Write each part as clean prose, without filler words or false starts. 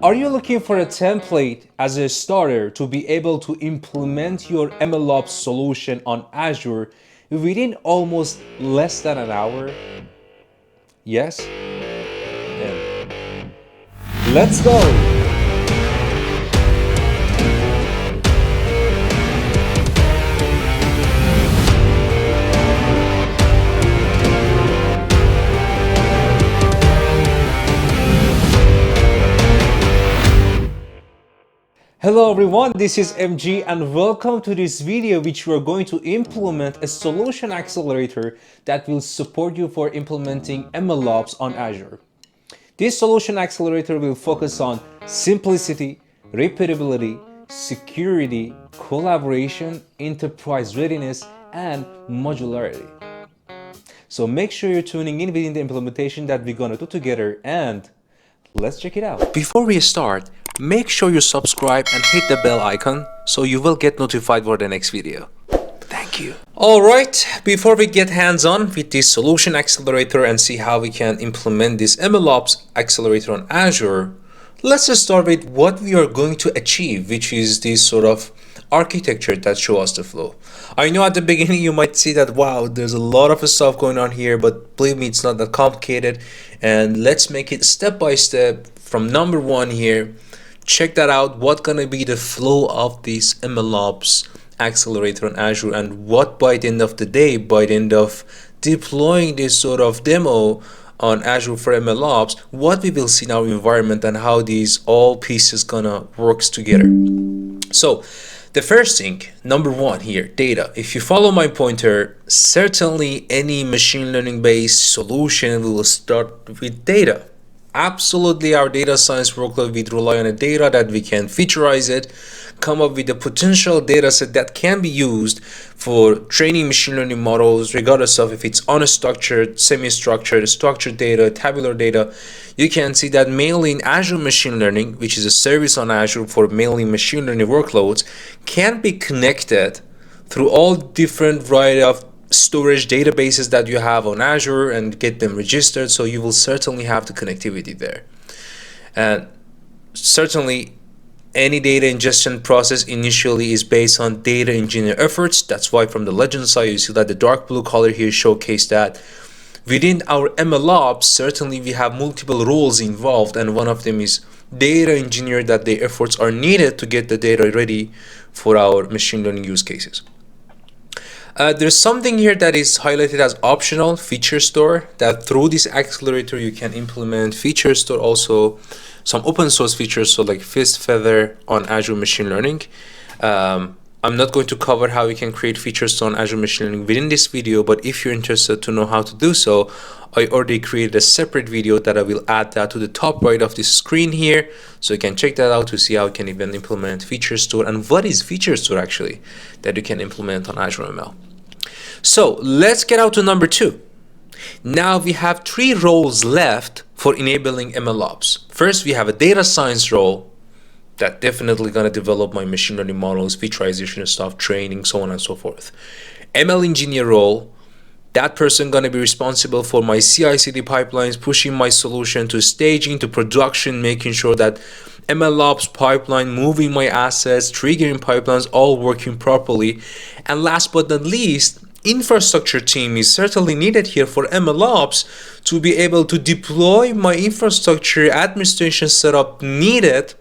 Are you looking for a template as a starter to be able to implement your MLOps solution on Azure within almost less than an hour? Yes? Then let's go! Hello everyone, this is MG and welcome to this video which we are going to implement a solution accelerator that will support you for implementing MLOps on Azure. This solution accelerator will focus on simplicity, repeatability, security, collaboration, enterprise readiness, and modularity. So make sure you're tuning in within the implementation that we're gonna do together and let's check it out. Before we start, make sure you subscribe and hit the bell icon so you will get notified for the next video. Thank you. Alright, before we get hands-on with this solution accelerator and see how we can implement this MLOps accelerator on Azure, let's just start with what we are going to achieve, which is this sort of architecture that shows us the flow. I know at the beginning you might see that, wow, there's a lot of stuff going on here, but believe me, it's not that complicated. And let's make it step by step from number one here. Check that out, what's gonna be the flow of this MLOps accelerator on Azure, and what by the end of the day, by the end of deploying this sort of demo on Azure for MLOps, what we will see in our environment and how these all pieces gonna works together. So the first thing, number one here, data. If you follow my pointer, certainly any machine learning based solution will start with data. Absolutely, our data science workload will rely on a data that we can featureize it, come up with a potential data set that can be used for training machine learning models, regardless of if it's unstructured, semi-structured, structured data, tabular data. You can see that mainly in Azure Machine Learning, which is a service on Azure for mainly machine learning workloads, can be connected through all different variety of storage databases that you have on Azure and get them registered. So you will certainly have the connectivity there. And certainly any data ingestion process initially is based on data engineer efforts. That's why from the legend side you see that the dark blue color here showcase that. Within our MLOps, certainly we have multiple roles involved, and one of them is data engineer, that the efforts are needed to get the data ready for our machine learning use cases. There's something here that is highlighted as optional, feature store, that through this accelerator you can implement feature store, also some open source features, so like Fist Feather on Azure Machine Learning. I'm not going to cover how you can create feature store on Azure Machine Learning within this video, but if you're interested to know how to do so, I already created a separate video that I will add that to the top right of this screen here, so you can check that out to see how you can even implement feature store and what is feature store actually that you can implement on Azure ML. So let's get out to number two. Now we have three roles left for enabling MLOps. First, we have a data science role that definitely gonna develop my machine learning models, featureization stuff, training, so on and so forth. ML engineer role, that person gonna be responsible for my CI/CD pipelines, pushing my solution to staging, to production, making sure that MLOps pipeline, moving my assets, triggering pipelines, all working properly. And last but not least, infrastructure team is certainly needed here for MLOps to be able to deploy my infrastructure administration setup needed,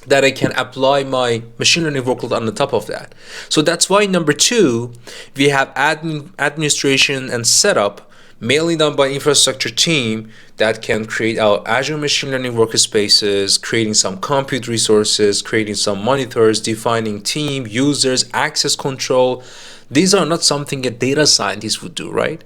that I can apply my machine learning workload on the top of that. So that's why number two, we have administration and setup mainly done by infrastructure team that can create our Azure machine learning workspaces, creating some compute resources, creating some monitors, defining team, users, access control. These are not something a data scientist would do, right?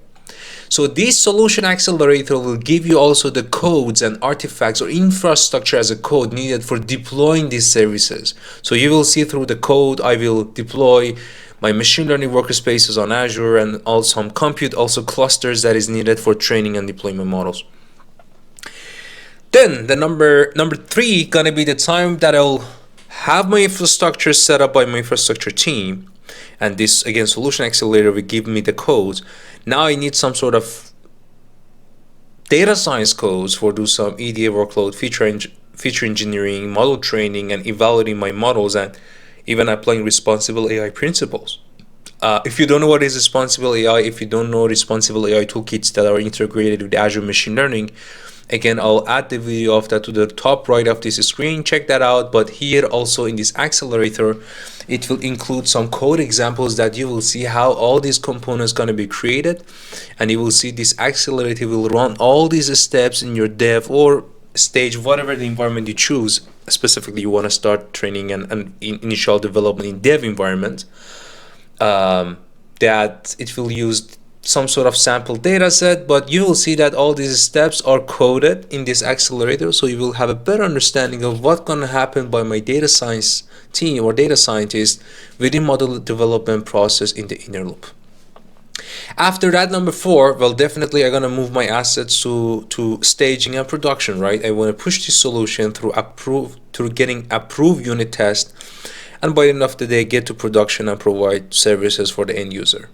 So this solution accelerator will give you also the codes and artifacts or infrastructure as a code needed for deploying these services. So you will see through the code, I will deploy my machine learning workspaces on Azure and also some compute, also clusters that is needed for training and deployment models. Then the number three gonna be the time that I'll have my infrastructure set up by my infrastructure team. And this, again, solution accelerator will give me the codes. Now I need some sort of data science codes for do some EDA workload, feature engineering, model training, and evaluating my models, and even applying responsible AI principles. If you don't know what is responsible AI, if you don't know responsible AI toolkits that are integrated with Azure Machine Learning, again, I'll add the video of that to the top right of this screen. Check that out. But here also in this accelerator, it will include some code examples that you will see how all these components going to be created. And you will see this accelerator will run all these steps in your dev or stage, whatever the environment you choose. Specifically, you want to start training and initial development in dev environment. That it will use some sort of sample data set, but you will see that all these steps are coded in this accelerator, so you will have a better understanding of what's going to happen by my data science team or data scientist within model development process in the inner loop. After that, number 4, well, definitely I'm going to move my assets to staging and production, right? I want to push this solution through getting approved unit test, and by the end of the day get to production and provide services for the end user.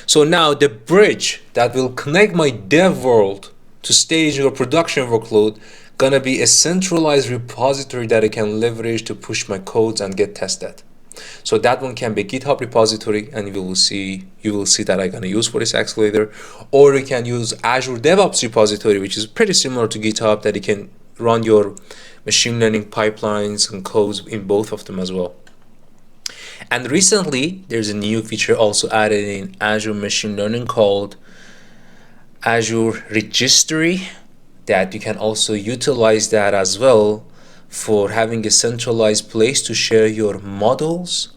So now the bridge that will connect my dev world to staging or production workload gonna be a centralized repository that I can leverage to push my codes and get tested. So that one can be GitHub repository, and you will see that I'm gonna use for this accelerator, or you can use Azure DevOps repository, which is pretty similar to GitHub, that you can run your machine learning pipelines and codes in both of them as well. And recently, there's a new feature also added in Azure Machine Learning called Azure Registry, that you can also utilize that as well for having a centralized place to share your models,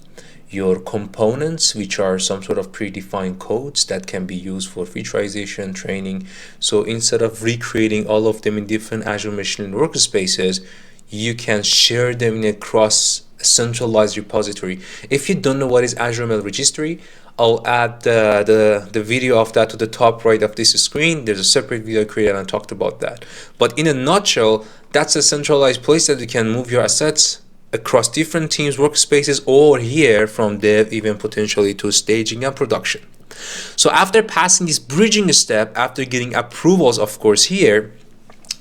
your components, which are some sort of predefined codes that can be used for featureization training. So instead of recreating all of them in different Azure Machine Learning workspaces, you can share them in a cross centralized repository. If you don't know what is Azure ML Registry, I'll add the video of that to the top right of this screen. There's a separate video created and talked about that. But in a nutshell, that's a centralized place that you can move your assets across different teams, workspaces, or here from dev, even potentially to staging and production. So after passing this bridging step, after getting approvals, of course, here,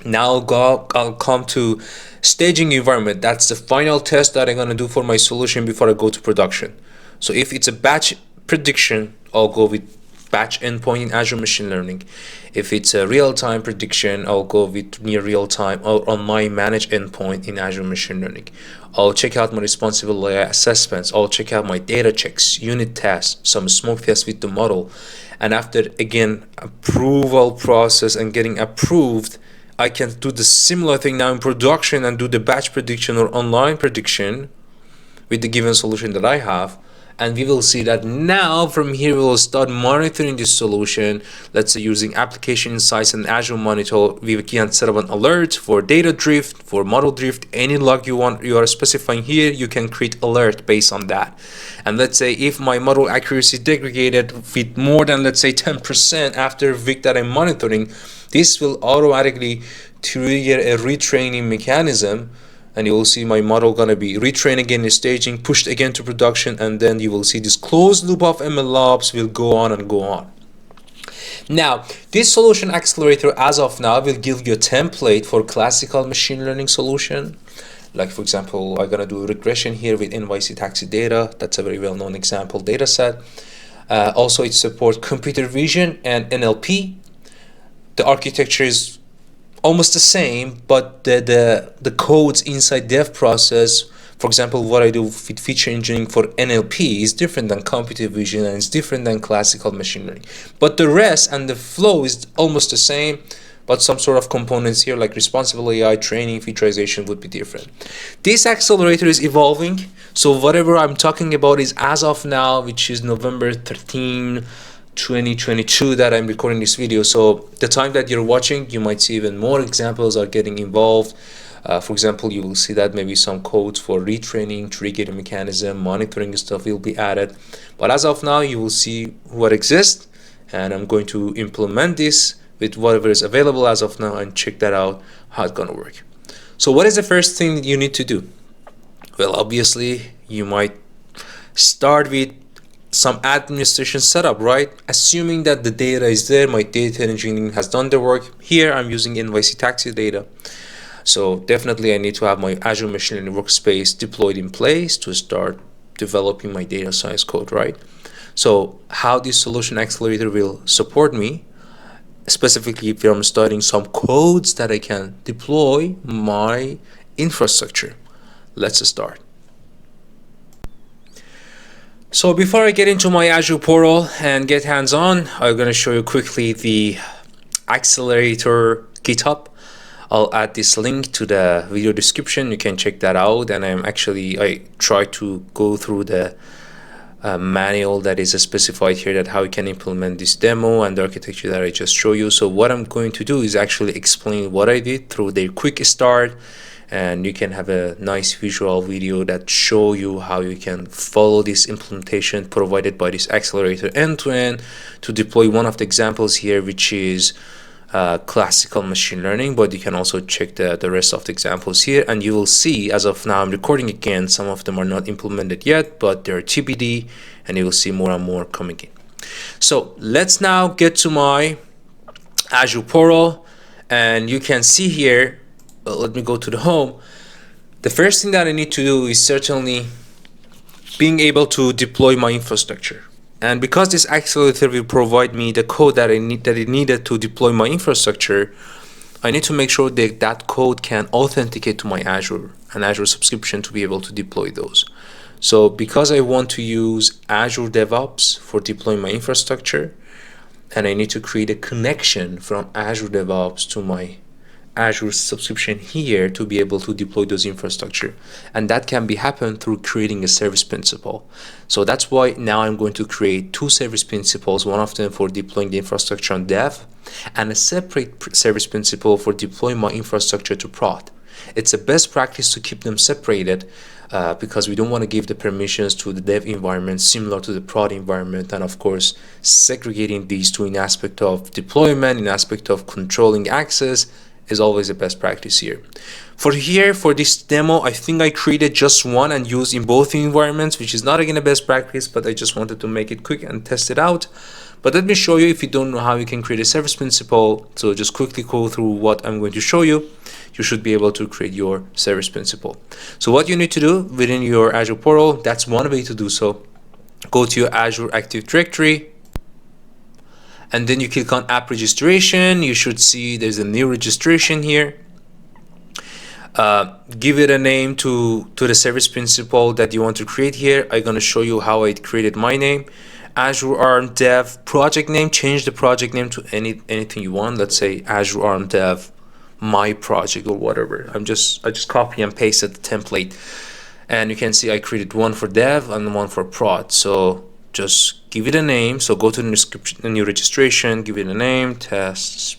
now I'll come to staging environment. That's the final test that I'm going to do for my solution before I go to production. So if it's a batch prediction, I'll go with batch endpoint in Azure Machine Learning. If it's a real-time prediction, I'll go with near real-time or on my managed endpoint in Azure Machine Learning. I'll check out my responsible AI assessments. I'll check out my data checks, unit tests, some smoke tests with the model. And after, again, approval process and getting approved, I can do the similar thing now in production and do the batch prediction or online prediction with the given solution that I have. And we will see that now from here we will start monitoring this solution. Let's say using application insights and Azure Monitor, we can set up an alert for data drift, for model drift, any log you are specifying here, you can create alert based on that. And let's say if my model accuracy degraded with more than, let's say, 10% after week that I'm monitoring, this will automatically trigger a retraining mechanism, and you will see my model gonna be retrained again in staging, pushed again to production, and then you will see this closed loop of MLOps will go on and go on. Now, this solution accelerator as of now will give you a template for classical machine learning solution. Like for example, I'm gonna do regression here with NYC taxi data. That's a very well-known example data set. Also, it supports computer vision and NLP. The architecture is almost the same, but the codes inside dev process, for example, what I do with feature engineering for NLP is different than computer vision, and it's different than classical machine learning. But the rest and the flow is almost the same, but some sort of components here like responsible AI, training, featureization would be different. This accelerator is evolving, so whatever I'm talking about is as of now, which is November 13, 2022 that I'm recording this video. So the time that you're watching, you might see even more examples are getting involved. For example, you will see that maybe some codes for retraining, triggering mechanism, monitoring stuff will be added. But as of now, you will see what exists, and I'm going to implement this with whatever is available as of now and check that out, how it's gonna work. So what is the first thing that you need to do? Well, obviously, you might start with some administration setup, right? Assuming that the data is there, my data engineering has done the work. Here I'm using NYC taxi data. So definitely I need to have my Azure Machine Learning Workspace deployed in place to start developing my data science code, right? So how this solution accelerator will support me, specifically if I'm studying some codes that I can deploy my infrastructure. Let's start. So before I get into my Azure portal and get hands-on, I'm going to show you quickly the Accelerator GitHub. I'll add this link to the video description. You can check that out. And I try to go through the manual that is specified here, that how you can implement this demo and the architecture that I just showed you. So what I'm going to do is actually explain what I did through the quick start, and you can have a nice visual video that show you how you can follow this implementation provided by this accelerator end to end to deploy one of the examples here, which is classical machine learning, but you can also check the rest of the examples here, and you will see as of now I'm recording again, some of them are not implemented yet, but they're TBD, and you will see more and more coming in. So let's now get to my Azure portal, and you can see here, let me go to the home. The first thing that I need to do is certainly being able to deploy my infrastructure. And because this accelerator will provide me the code that it needed to deploy my infrastructure, I need to make sure that that code can authenticate to my Azure and Azure subscription to be able to deploy those. So because I want to use Azure DevOps for deploying my infrastructure, and I need to create a connection from Azure DevOps to my Azure subscription here to be able to deploy those infrastructure, and that can be happen through creating a service principal. So that's why now I'm going to create two service principals, one of them for deploying the infrastructure on dev, and a separate service principal for deploying my infrastructure to prod. It's a best practice to keep them separated because we don't want to give the permissions to the dev environment similar to the prod environment, and of course segregating these two in aspect of deployment, in aspect of controlling access, is always the best practice here. For this demo, I think I created just one and used in both environments, which is not again a best practice, but I just wanted to make it quick and test it out. But let me show you, if you don't know how you can create a service principal, so just quickly go through what I'm going to show you. You should be able to create your service principal. So what you need to do within your Azure portal, that's one way to do so. Go to your Azure Active Directory, and then you click on app registration. You should see there's a new registration here. Give it a name to the service principal that you want to create here. I'm going to show you how I created my name. Azure ARM Dev project name. Change the project name to anything you want. Let's say Azure ARM Dev my project or whatever. I just copy and pasted the template, and you can see I created one for dev and one for prod. So just give it a name. So go to the new registration, give it a name, test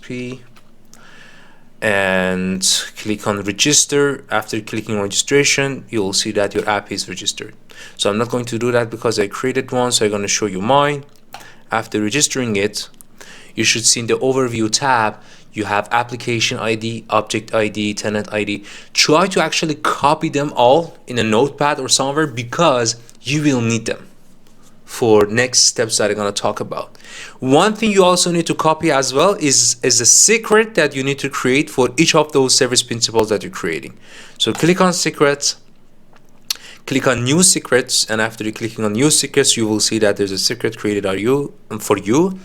and click on register. After clicking on registration, you will see that your app is registered. So I'm not going to do that because I created one, so I'm going to show you mine. After registering it, you should see in the overview tab you have application ID, object ID, tenant ID. Try to actually copy them all in a notepad or somewhere, because you will need them for next steps that I'm going to talk about. One thing you also need to copy as well is a secret that you need to create for each of those service principals that you're creating. So click on secrets, click on new secrets, and after you clicking on new secrets, you will see that there's a secret created for you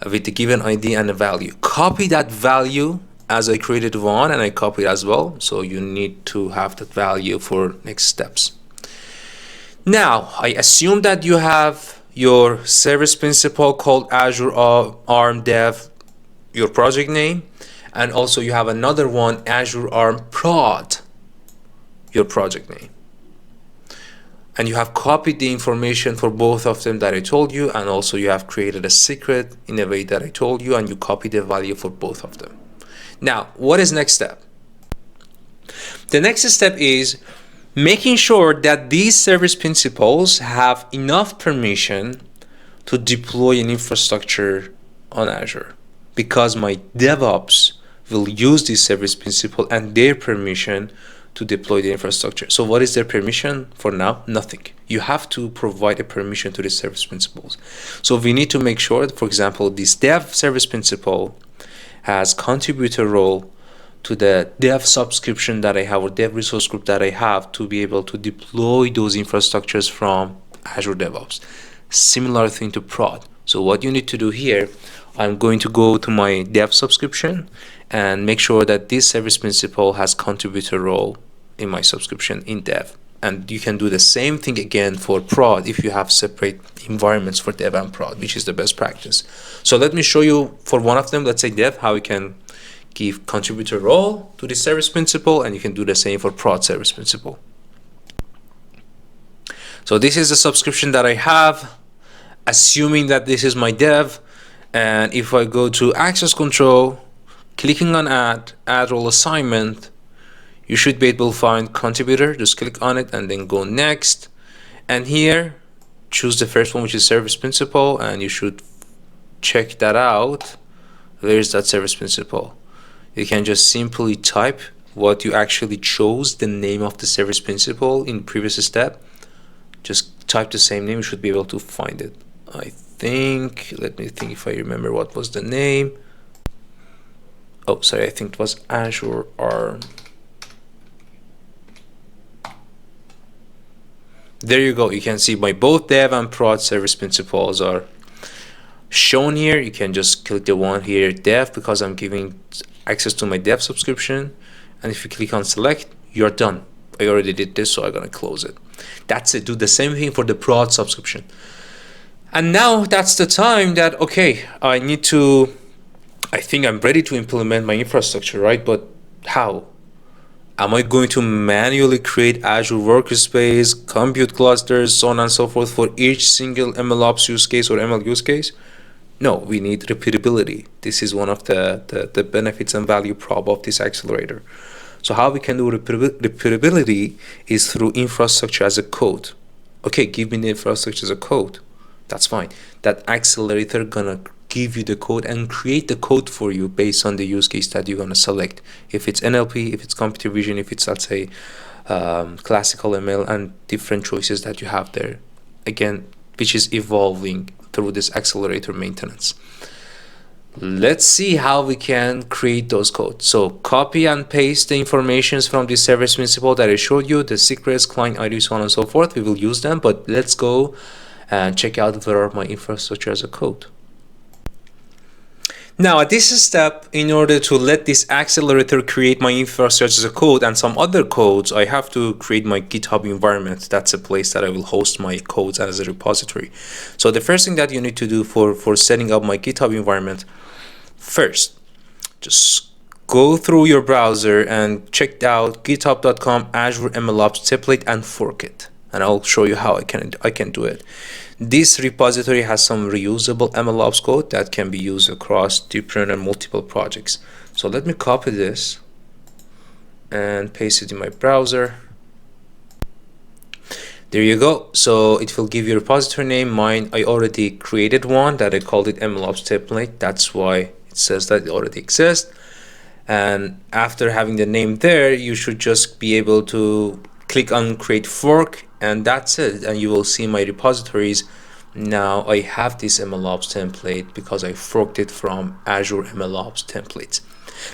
with the given ID and a value. Copy that value as I created one, and I copied as well. So you need to have that value for next steps. Now, I assume that you have your service principal called Azure ARM Dev, your project name, and also you have another one, Azure ARM Prod, your project name. And you have copied the information for both of them that I told you, and also you have created a secret in a way that I told you, and you copy the value for both of them. Now, what is next step? The next step is making sure that these service principals have enough permission to deploy an infrastructure on Azure, because my DevOps will use this service principal and their permission to deploy the infrastructure. So what is their permission? For now, nothing. You have to provide a permission to the service principals. So we need to make sure that, for example, this dev service principal has contributor role to the dev subscription that I have or dev resource group that I have to be able to deploy those infrastructures from Azure DevOps. Similar thing to prod. So what you need to do here, I'm going to go to my dev subscription and make sure that this service principal has contributor role in my subscription in dev. And you can do the same thing again for prod if you have separate environments for dev and prod, which is the best practice. So let me show you for one of them, let's say dev, how we can give contributor role to the service principal, and you can do the same for prod service principal. So this is the subscription that I have, assuming that this is my dev. And if I go to access control, clicking on add role assignment, you should be able to find contributor. Just click on it and then go next. And here, choose the first one, which is service principal, and you should check that out. Where is that service principal? You can just simply type what you actually chose, the name of the service principal in previous step. Just type the same name, you should be able to find it. I think, let me think if I remember what was the name. Oh, sorry, I think it was Azure ARM. There you go. You can see my both dev and prod service principals are shown here. You can just click the one here, dev, because I'm giving access to my dev subscription. And if you click on select, you're done. I already did this, so I'm gonna close it. That's it. Do the same thing for the prod subscription. And now that's the time that, okay, I think I'm ready to implement my infrastructure, right? But how? Am I going to manually create Azure workspace, compute clusters, so on and so forth for each single MLOps use case or ML use case? No, we need repeatability. This is one of the benefits and value prop of this accelerator. So how we can do repeatability is through infrastructure as a code. Okay, give me the infrastructure as a code. That's fine. That accelerator gonna give you the code and create the code for you based on the use case that you're gonna select. If it's NLP, if it's computer vision, if it's, let's say, classical ML, and different choices that you have there. Again, which is evolving through this accelerator maintenance. Let's see how we can create those codes. So copy and paste the informations from the service principal that I showed you, the secrets, client ID, so on and so forth. We will use them, but let's go and check out where are my infrastructure as a code. Now at this step, in order to let this accelerator create my infrastructure as a code and some other codes, I have to create my GitHub environment. That's a place that I will host my codes as a repository. So the first thing that you need to do for setting up my GitHub environment, first, just go through your browser and check out github.com Azure MLOps template and fork it. And I'll show you how I can do it. This repository has some reusable MLOps code that can be used across different and multiple projects. So let me copy this and paste it in my browser. There you go. So it will give you a repository name. Mine, I already created one that I called it MLOps template. That's why it says that it already exists. And after having the name there, you should just be able to click on create fork, and that's it. And you will see my repositories. Now I have this MLOps template because I forked it from Azure MLOps templates.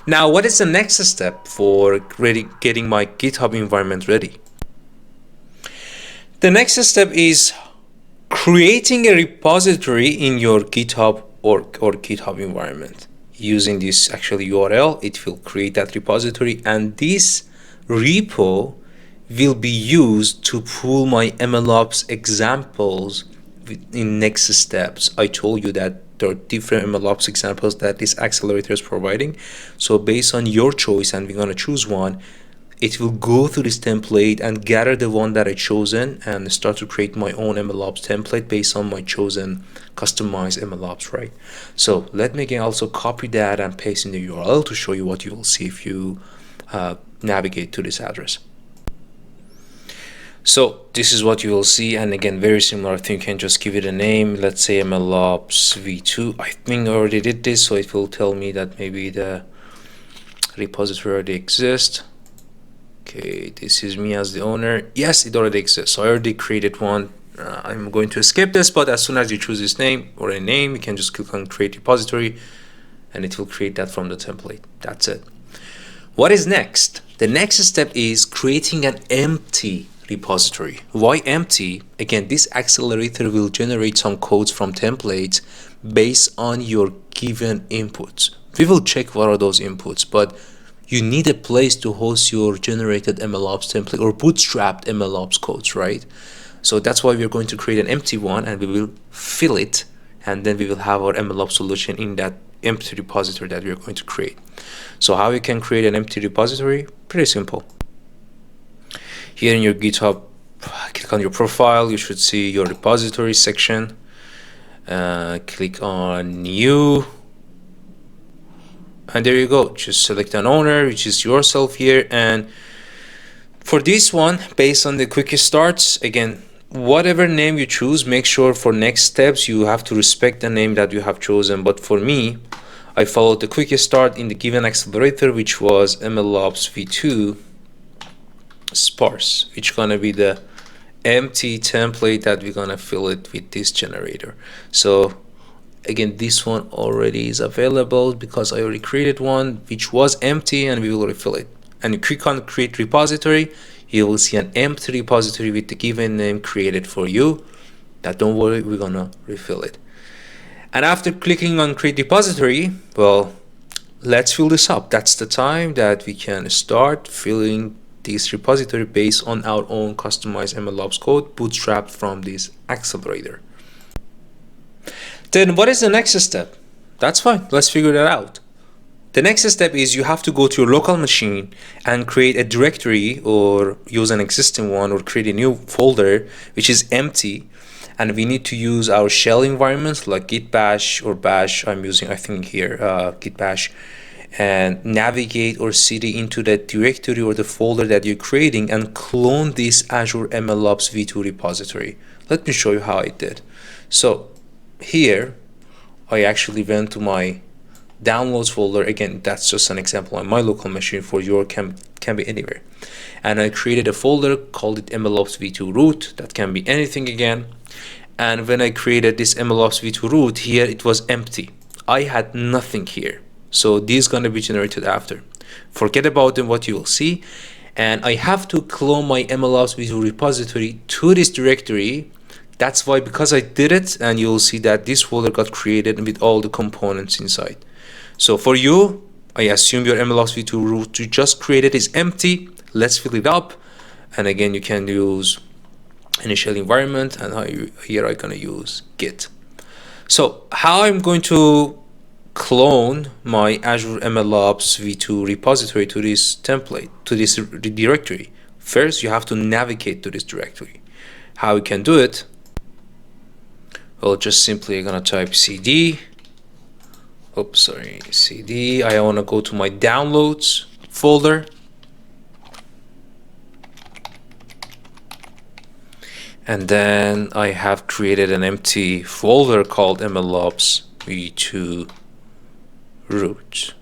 Now, what is the next step for getting my GitHub environment ready? The next step is creating a repository in your GitHub or GitHub environment. Using this actually URL, it will create that repository, and this repo will be used to pull my MLOps examples in next steps. I told you that there are different MLOps examples that this accelerator is providing. So based on your choice, and we're going to choose one, it will go through this template and gather the one that I chosen and start to create my own MLOps template based on my chosen customized MLOps, right? So let me again also copy that and paste in the URL to show you what you will see if you navigate to this address. So this is what you will see, and again, very similar. I think you can just give it a name. Let's say MLOps v2. I think I already did this, so it will tell me that maybe the repository already exists. Okay, this is me as the owner. Yes, it already exists. So I already created one. I'm going to skip this, but as soon as you choose this name or a name, you can just click on create repository, and it will create that from the template. That's it. What is next? The next step is creating an empty repository. Why empty? Again, this accelerator will generate some codes from templates based on your given inputs. We will check what are those inputs, but you need a place to host your generated MLOps template or bootstrapped MLOps codes, right? So that's why we're going to create an empty one, and we will fill it, and then we will have our MLOps solution in that empty repository that we're going to create. So how you can create an empty repository? Pretty simple. Here in your GitHub, click on your profile, you should see your repository section. Click on new, and there you go. Just select an owner, which is yourself here. And for this one, based on the quick starts, again, whatever name you choose, make sure for next steps you have to respect the name that you have chosen. But for me, I followed the quick start in the given accelerator, which was MLOps v2 sparse, which gonna be the empty template that we're gonna fill it with this generator. So again, this one already is available because I already created one which was empty, and we will refill it. And you click on create repository, you will see an empty repository with the given name created for you. Now don't worry, we're gonna refill it. And after clicking on create repository, well, let's fill this up. That's the time that we can start filling this repository based on our own customized MLOps code bootstrapped from this accelerator. Then what is the next step? That's fine, let's figure that out. The next step is you have to go to your local machine and create a directory, or use an existing one, or create a new folder which is empty. And we need to use our shell environments like git bash or bash. I'm using, I think here, git bash, and navigate or cd into that directory or the folder that you're creating and clone this Azure MLOps v2 repository. Let me show you how I did. So here I actually went to my downloads folder. Again, that's just an example on my local machine. For your can be anywhere. And I created a folder, called it MLOps v2 root. That can be anything again. And when I created this MLOps v2 root, here it was empty. I had nothing here. So this is going to be generated after. Forget about them, what you will see. And I have to clone my MLOps v2 repository to this directory. That's why, because I did it, and you'll see that this folder got created with all the components inside. So for you, I assume your MLOps v2 root you just created is empty. Let's fill it up. And again, you can use initial environment, and here I'm going to use git. So how I'm going to clone my Azure MLOps v2 repository to this template, to this directory? First, you have to navigate to this directory. How you can do it? Well, just simply gonna type cd. Oops, sorry, cd. I want to go to my downloads folder. And then I have created an empty folder called MLOps v2 root,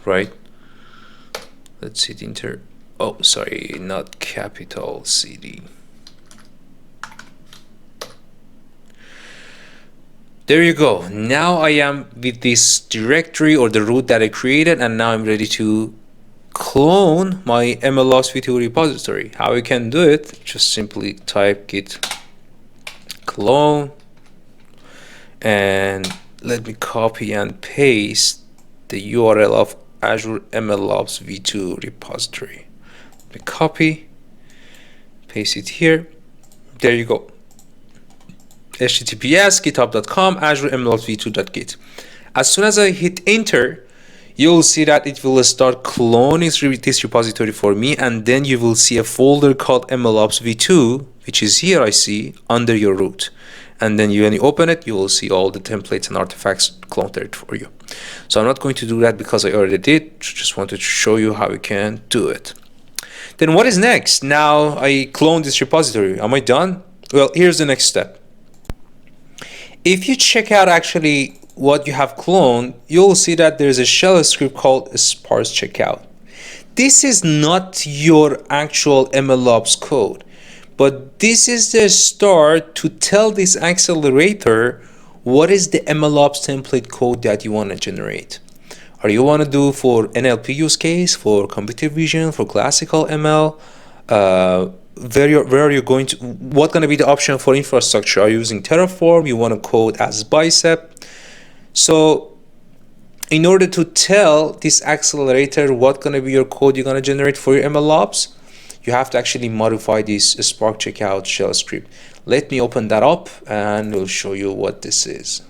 right? Let's hit enter. Oh, sorry, not capital cd. There you go. Now I am with this directory or the root that I created, and now I'm ready to clone my MLOps v2 repository. How you can do it? Just simply type git clone, and let me copy and paste the URL of Azure MLOps v2 repository. Let me copy, paste it here. There you go. https github.com Azure MLOps v2.git. As soon as I hit enter, you'll see that it will start cloning this repository for me, and then you will see a folder called MLOps v2, which is here I see under your root. And then when you open it, you will see all the templates and artifacts cloned there for you. So I'm not going to do that because I already did. Just wanted to show you how you can do it. Then what is next? Now I cloned this repository. Am I done? Well, here's the next step. If you check out actually what you have cloned, you'll see that there's a shell script called sparse checkout. This is not your actual MLOps code, but this is the start to tell this accelerator what is the MLOps template code that you want to generate. Or you want to do for NLP use case, for computer vision, for classical ML? Where are you going to, what going to be the option for infrastructure? Are you using Terraform? You want to code as Bicep? So in order to tell this accelerator what going to be your code you're going to generate for your MLOps, you have to actually modify this Spark checkout shell script. Let me open that up and we'll show you what this is.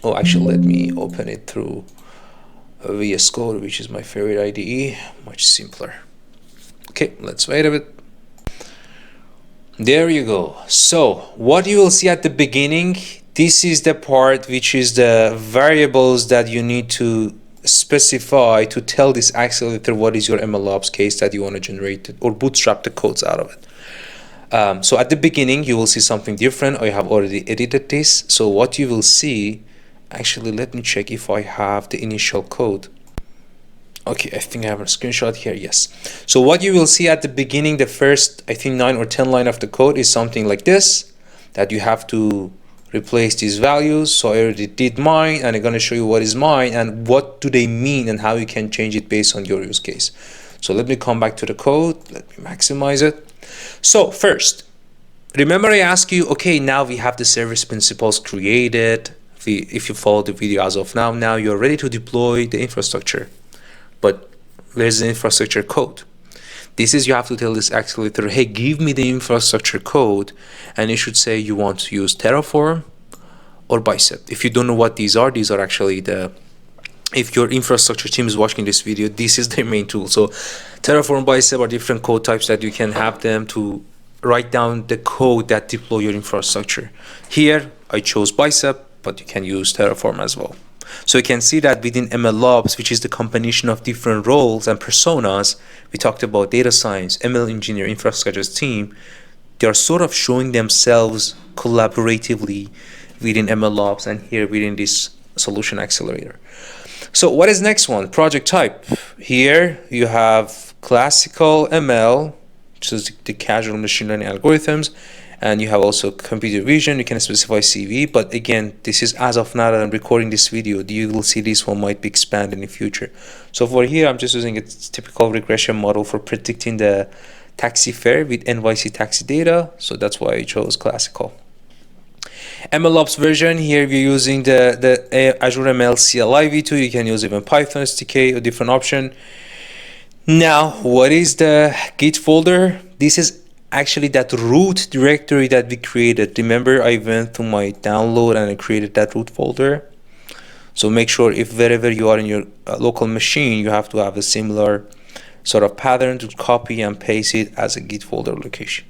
Oh, actually, let me open it through VS Code, which is my favorite IDE, much simpler. Okay, let's wait a bit. There you go. So what you will see at the beginning, this is the part which is the variables that you need to specify to tell this accelerator what is your MLOps case that you want to generate or bootstrap the codes out of it. So at the beginning, you will see something different. I have already edited this. So what you will see, actually, let me check if I have the initial code. Okay, I think I have a screenshot here. Yes. So what you will see at the beginning, the first, I think 9 or 10 line of the code is something like this, that you have to replace these values. So I already did mine, and I'm going to show you what is mine and what do they mean and how you can change it based on your use case. So let me come back to the code. Let me maximize it. So first, remember I asked you, okay, now we have the service principals created. If you follow the video as of now you're ready to deploy the infrastructure. But where's the infrastructure code? This is, you have to tell this accelerator, hey, give me the infrastructure code, and you should say you want to use Terraform or Bicep. If you don't know what these are actually if your infrastructure team is watching this video, this is their main tool. So Terraform, Bicep are different code types that you can have them to write down the code that deploy your infrastructure. Here, I chose Bicep, but you can use Terraform as well. So you can see that within MLOps, which is the combination of different roles and personas, we talked about data science, ML engineer, infrastructure team, they are sort of showing themselves collaboratively within MLOps and here within this solution accelerator. So what is next one? Project type. Here you have classical ML, which is the casual machine learning algorithms, and you have also computer vision. You can specify CV, but again, this is as of now that I'm recording this video. You will see this one might be expanded in the future. So for here, I'm just using a typical regression model for predicting the taxi fare with NYC taxi data. So that's why I chose classical. MLOps version, here we're using the Azure ML CLI v2. You can use even Python SDK, a different option. Now, what is the Git folder? This is actually that root directory that we created. Remember, I went to my download and I created that root folder. So make sure if wherever you are in your local machine, you have to have a similar sort of pattern to copy and paste it as a Git folder location.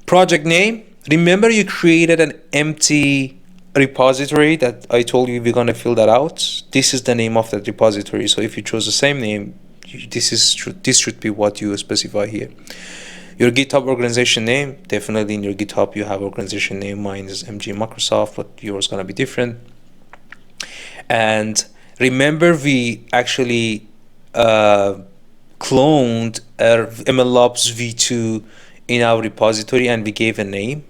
Project name. Remember, you created an empty repository that I told you we're going to fill that out. This is the name of that repository. So if you chose the same name, this should be what you specify here. Your GitHub organization name, definitely in your GitHub you have organization name. Mine is MG Microsoft, but yours is going to be different. And remember, we actually cloned our MLOps v2 in our repository and we gave a name.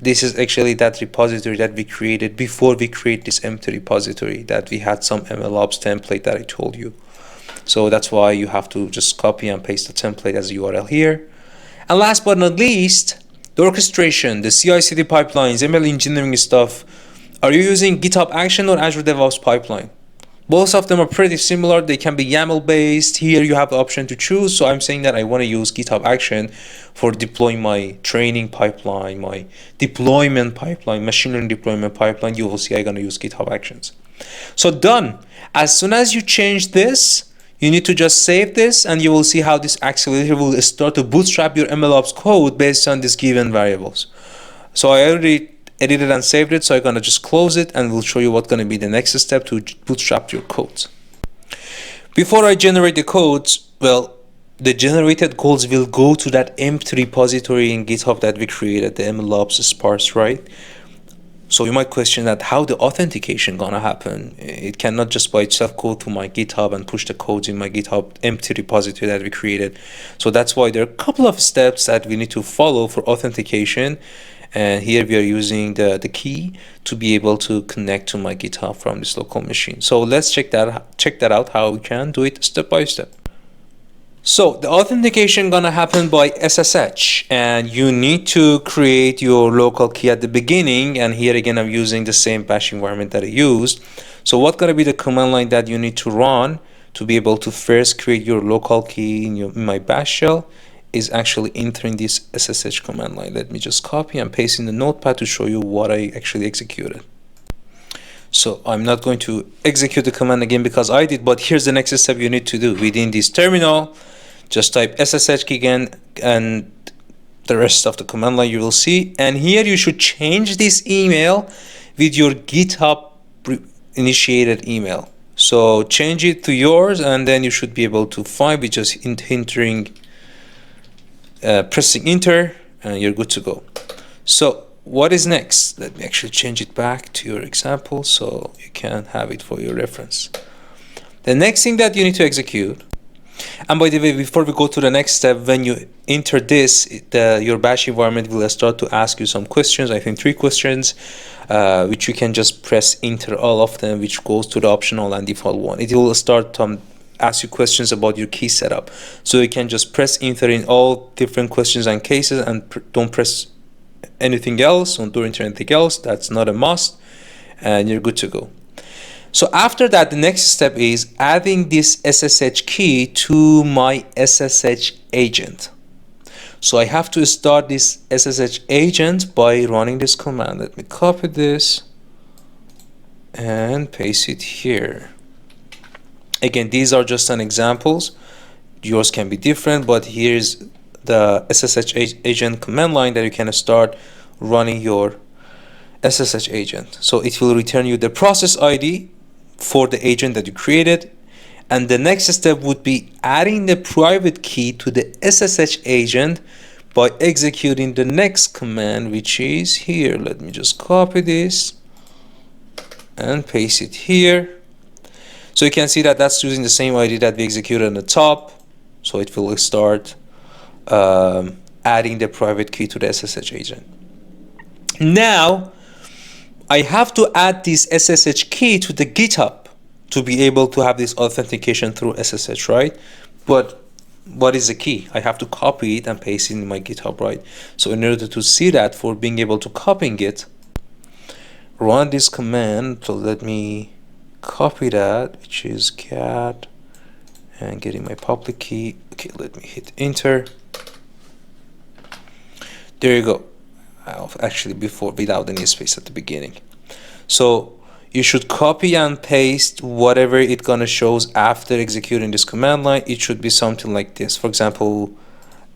This is actually that repository that we created before we create this empty repository, that we had some MLOps template that I told you. So that's why you have to just copy and paste the template as a URL here. And last but not least, the orchestration, the CI/CD pipelines, ML engineering stuff. Are you using GitHub Action or Azure DevOps pipeline? Both of them are pretty similar. They can be YAML based. Here you have the option to choose. So I'm saying that I want to use GitHub Action for deploying my training pipeline, my deployment pipeline, machine learning deployment pipeline. You will see I'm going to use GitHub Actions. So done. As soon as you change this, you need to just save this and you will see how this accelerator will start to bootstrap your MLOps code based on these given variables. So I already edited and saved it, so I'm going to just close it and we'll show you what's going to be the next step to bootstrap your codes. Before I generate the codes, well, the generated codes will go to that empty repository in GitHub that we created, the MLOps sparse, right? So you might question that how the authentication gonna happen. It cannot just by itself go to my GitHub and push the codes in my GitHub empty repository that we created. So that's why there are a couple of steps that we need to follow for authentication. And here we are using the key to be able to connect to my GitHub from this local machine. So let's check that out, how we can do it step by step. So the authentication gonna happen by SSH, and you need to create your local key at the beginning. And here again, I'm using the same bash environment that I used. So what's gonna be the command line that you need to run to be able to first create your local key in my bash shell is actually entering this SSH command line. Let me just copy and paste in the notepad to show you what I actually executed. So I'm not going to execute the command again because I did, but here's the next step you need to do. Within this terminal, just type SSH key again and the rest of the command line you will see. And here you should change this email with your GitHub initiated email. So change it to yours, and then you should be able to find with just entering, pressing enter, and you're good to go. So what is next? Let me actually change it back to your example so you can have it for your reference. The next thing that you need to execute, and by the way, before we go to the next step, when you enter this, your bash environment will start to ask you some questions. I think 3 questions, which you can just press enter all of them, which goes to the optional and default one. It will start to ask you questions about your key setup. So you can just press enter in all different questions and cases, and don't press anything else, don't do anything else. That's not a must, and you're good to go. So after that, the next step is adding this SSH key to my SSH agent. So I have to start this SSH agent by running this command. Let me copy this and paste it here. Again, these are just an examples. Yours can be different, but here's the SSH agent command line that you can start running your SSH agent. So it will return you the process ID for the agent that you created, and the next step would be adding the private key to the SSH agent by executing the next command, which is here. Let me just copy this and paste it here. So you can see that that's using the same ID that we executed on the top. So it will start adding the private key to the SSH agent. Now I have to add this SSH key to the GitHub to be able to have this authentication through SSH, right? But what is the key? I have to copy it and paste it in my GitHub, right? So in order to see that, for being able to copy it, run this command. So let me copy that, which is cat, and getting my public key. Okay, let me hit enter. There you go. Actually, before, without any space at the beginning. So you should copy and paste whatever it gonna shows after executing this command line. It should be something like this. For example,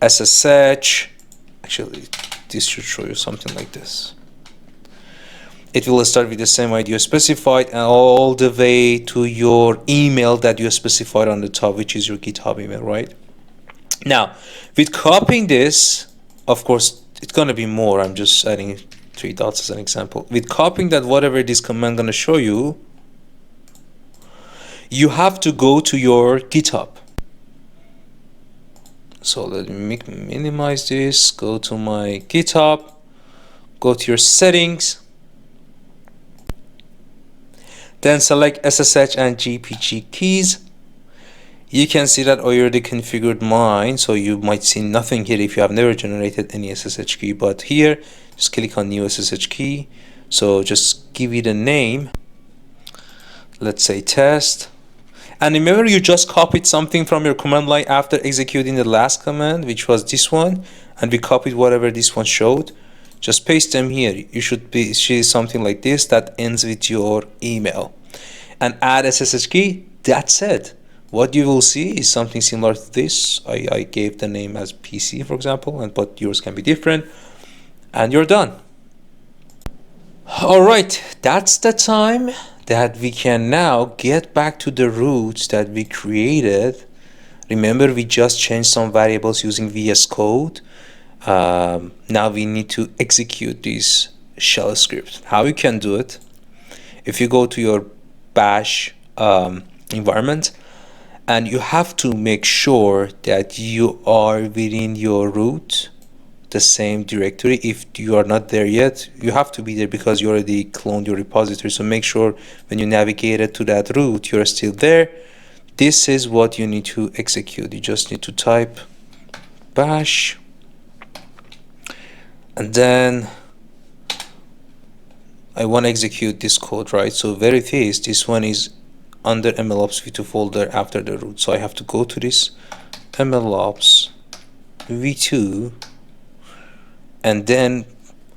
SSH. Actually, this should show you something like this. It will start with the same ID you specified and all the way to your email that you specified on the top, which is your GitHub email, right? Now, with copying this, of course, it's gonna be more. I'm just adding 3 dots as an example. With copying that, whatever this command gonna show you, you have to go to your GitHub. So let me minimize this, go to my GitHub, go to your settings, then select SSH and GPG keys. You can see that I already configured mine, so you might see nothing here if you have never generated any SSH key. But here, just click on new SSH key. So just give it a name. Let's say test. And remember, you just copied something from your command line after executing the last command, which was this one, and we copied whatever this one showed. Just paste them here. You should see something like this that ends with your email. And add SSH key. That's it. What you will see is something similar to this. I gave the name as PC, for example, but yours can be different. And you're done. All right, that's the time that we can now get back to the routes that we created. Remember, we just changed some variables using VS Code. Now we need to execute this shell script. How you can do it? If you go to your bash environment, and you have to make sure that you are within your root the same directory. If you are not there yet, you have to be there because you already cloned your repository. So make sure when you navigated to that route, you're still there. This is what you need to execute. You just need to type bash, and then I want to execute this code, right? So where it is, this one is under MLOps v2 folder after the root. So I have to go to this MLOps v2, and then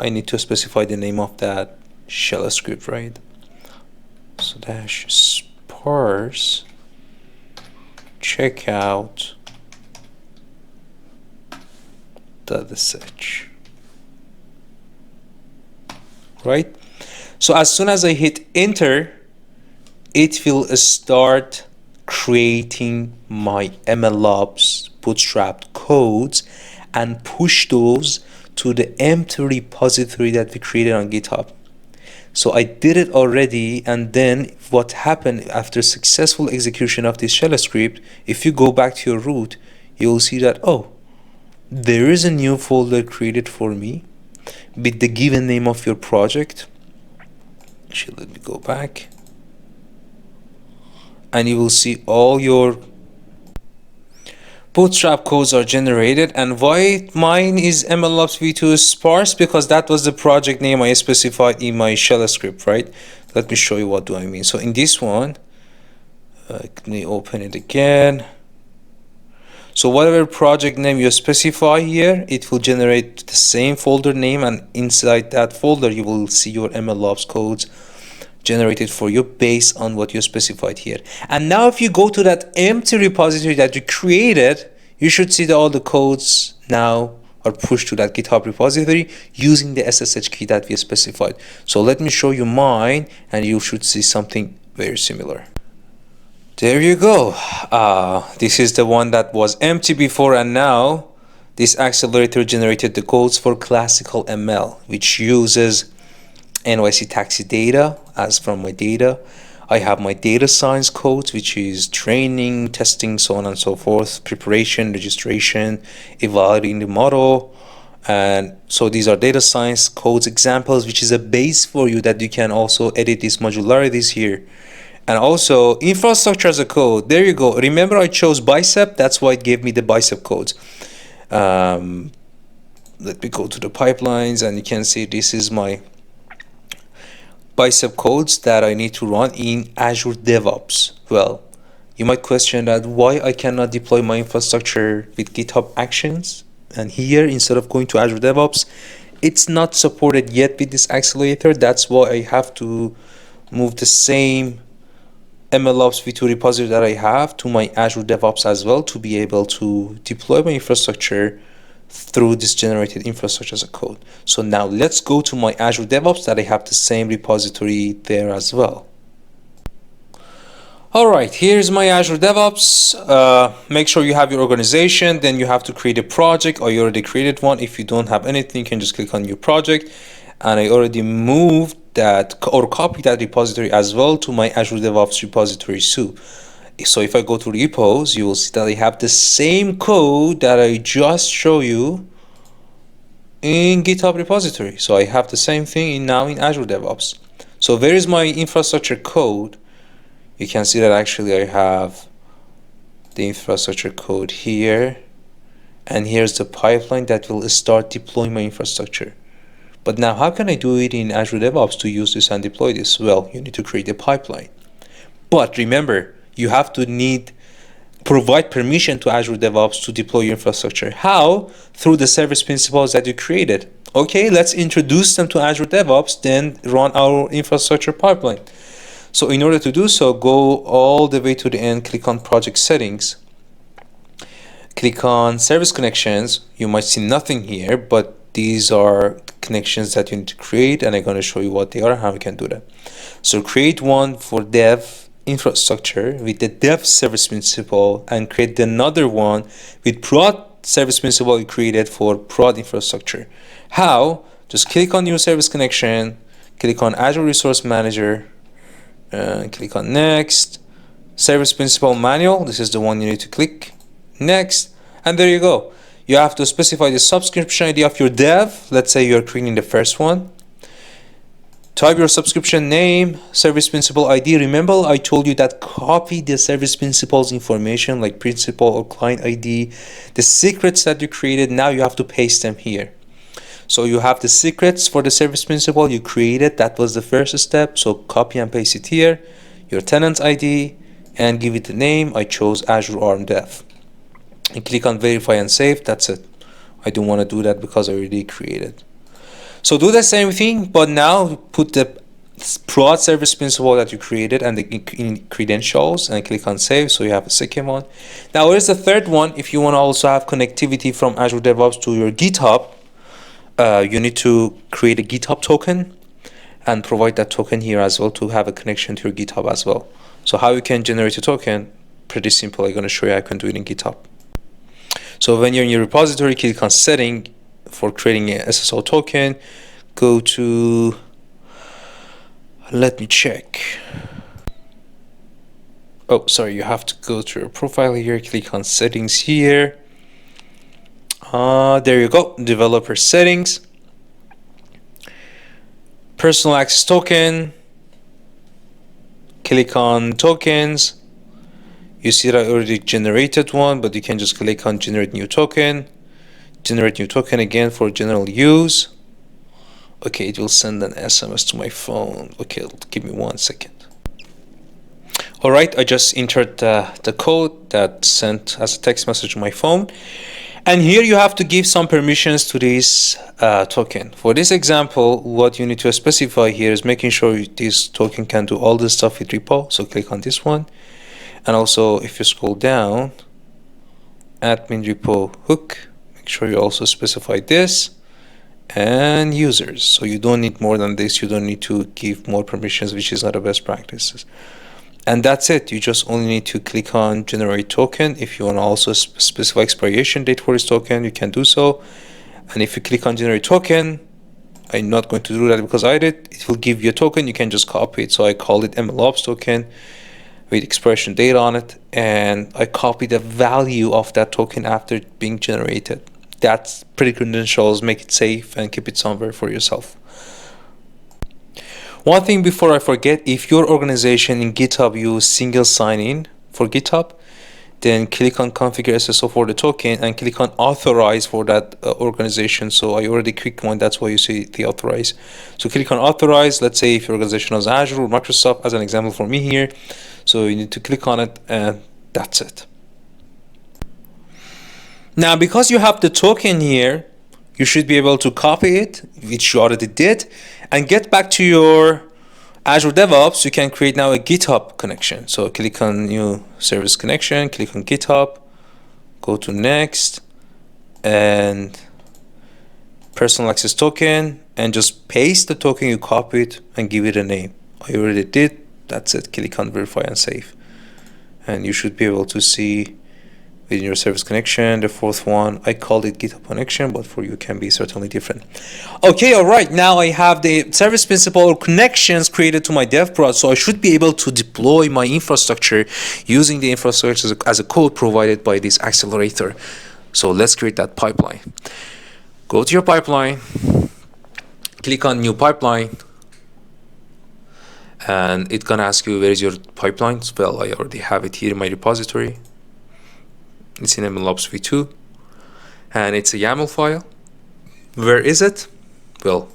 I need to specify the name of that shell script, right? So dash sparse checkout .sh, right? So as soon as I hit enter, it will start creating my MLOps bootstrapped codes and push those to the empty repository that we created on GitHub. So I did it already, and then what happened after successful execution of this shell script, if you go back to your root, you will see that, oh, there is a new folder created for me with the given name of your project. Actually, let me go back. And you will see all your bootstrap codes are generated. And why mine is MLOps v2 sparse? Because that was the project name I specified in my shell script, right? Let me show you what do I mean. So in this one, let me open it again. So whatever project name you specify here, it will generate the same folder name, and inside that folder you will see your MLOps codes generated for you based on what you specified here. And now if you go to that empty repository that you created, you should see that all the codes now are pushed to that GitHub repository using the SSH key that we specified. So let me show you mine, and you should see something very similar. There you go. This is the one that was empty before, and now this accelerator generated the codes for classical ML, which uses NYC taxi data as from my data. I have my data science codes, which is training, testing, so on and so forth, preparation, registration, evaluating the model. And so these are data science codes examples, which is a base for you that you can also edit these modularities here. And also infrastructure as a code. There you go. Remember I chose bicep. That's why it gave me the bicep codes. Let me go to the pipelines, and you can see this is my bicep codes that I need to run in Azure DevOps. Well, you might question that why I cannot deploy my infrastructure with GitHub Actions. And here, instead of going to Azure DevOps, it's not supported yet with this accelerator. That's why I have to move the same MLOps v2 repository that I have to my Azure DevOps as well to be able to deploy my infrastructure through this generated infrastructure as a code. So now let's go to my Azure DevOps that I have the same repository there as well. All right, here's my Azure DevOps. Make sure you have your organization, then you have to create a project, or you already created one. If you don't have anything, you can just click on your project. And I already moved that or copied that repository as well to my Azure DevOps repository too. So if I go to repos, you will see that I have the same code that I just showed you in GitHub repository. So I have the same thing now in Azure DevOps. So where is my infrastructure code? You can see that actually I have the infrastructure code here, and here's the pipeline that will start deploying my infrastructure. But now how can I do it in Azure DevOps to use this and deploy this? Well, you need to create a pipeline. But remember, you have to provide permission to Azure DevOps to deploy your infrastructure. How? Through the service principals that you created. Okay, let's introduce them to Azure DevOps, then run our infrastructure pipeline. So in order to do so, go all the way to the end, click on project settings, click on service connections. You might see nothing here, but these are connections that you need to create, and I'm going to show you what they are and how we can do that. So create one for dev infrastructure with the dev service principal, and create another one with prod service principal you created for prod infrastructure. How? Just click on new service connection, click on Azure Resource Manager, click on next, service principal manual. This is the one you need to click next, and there you go. You have to specify the subscription ID of your dev. Let's say you're creating the first one. Type your subscription name, service principal ID. Remember, I told you that copy the service principal's information like principal or client ID, the secrets that you created. Now you have to paste them here. So you have the secrets for the service principal you created. That was the first step. So copy and paste it here. Your tenant ID and give it the name. I chose Azure ARM Dev. And click on verify and save. That's it. I don't want to do that because I already created. So do the same thing, but now put the prod service principal that you created and the credentials and click on save. So you have a second one. Now where's the third one? If you want to also have connectivity from Azure DevOps to your GitHub, you need to create a GitHub token and provide that token here as well to have a connection to your GitHub as well. So how you can generate a token? Pretty simple. I'm going to show you how you can do it in GitHub. So when you're in your repository, click on setting for creating a SSO token. Go to, let me check. Oh, sorry, you have to go to your profile here, click on settings here. There you go, developer settings. Personal access token. Click on tokens. You see that I already generated one, but you can just click on generate new token. Generate new token again for general use. Okay, it will send an SMS to my phone. Okay, give me 1 second. All right, I just entered the code that sent as a text message to my phone. And here you have to give some permissions to this token. For this example, what you need to specify here is making sure this token can do all this stuff with Repo. So click on this one. And also, if you scroll down, admin repo hook, make sure you also specify this, and users. So you don't need more than this. You don't need to give more permissions, which is not a best practices. And that's it. You just only need to click on generate token. If you want to also specify expiration date for this token, you can do so. And if you click on generate token, I'm not going to do that because I did. It will give you a token. You can just copy it. So I called it MLOps token with expiration date on it, and I copy the value of that token after being generated. That's pretty credentials. Make it safe and keep it somewhere for yourself. One thing before I forget, if your organization in GitHub use single sign-in for GitHub, then click on configure SSO for the token and click on authorize for that organization. So I already clicked one, that's why you see the authorize. So click on authorize. Let's say if your organization has Azure or Microsoft as an example for me here. So you need to click on it and that's it. Now, because you have the token here, you should be able to copy it, which you already did, and get back to your Azure DevOps. You can create now a GitHub connection. So click on new service connection, click on GitHub, go to next, and personal access token, and just paste the token you copied and give it a name. I already did. That's it. Click on verify and save. And you should be able to see within your service connection, the fourth one, I called it GitHub connection, but for you it can be certainly different. Okay, all right, now I have the service principal or connections created to my dev prod, so I should be able to deploy my infrastructure using the infrastructure as a code provided by this accelerator. So let's create that pipeline. Go to your pipeline, click on new pipeline, and it's gonna ask you where is your pipeline. Well, I already have it here in my repository. It's in MLOps v2 and it's a YAML file. Where is it? Well,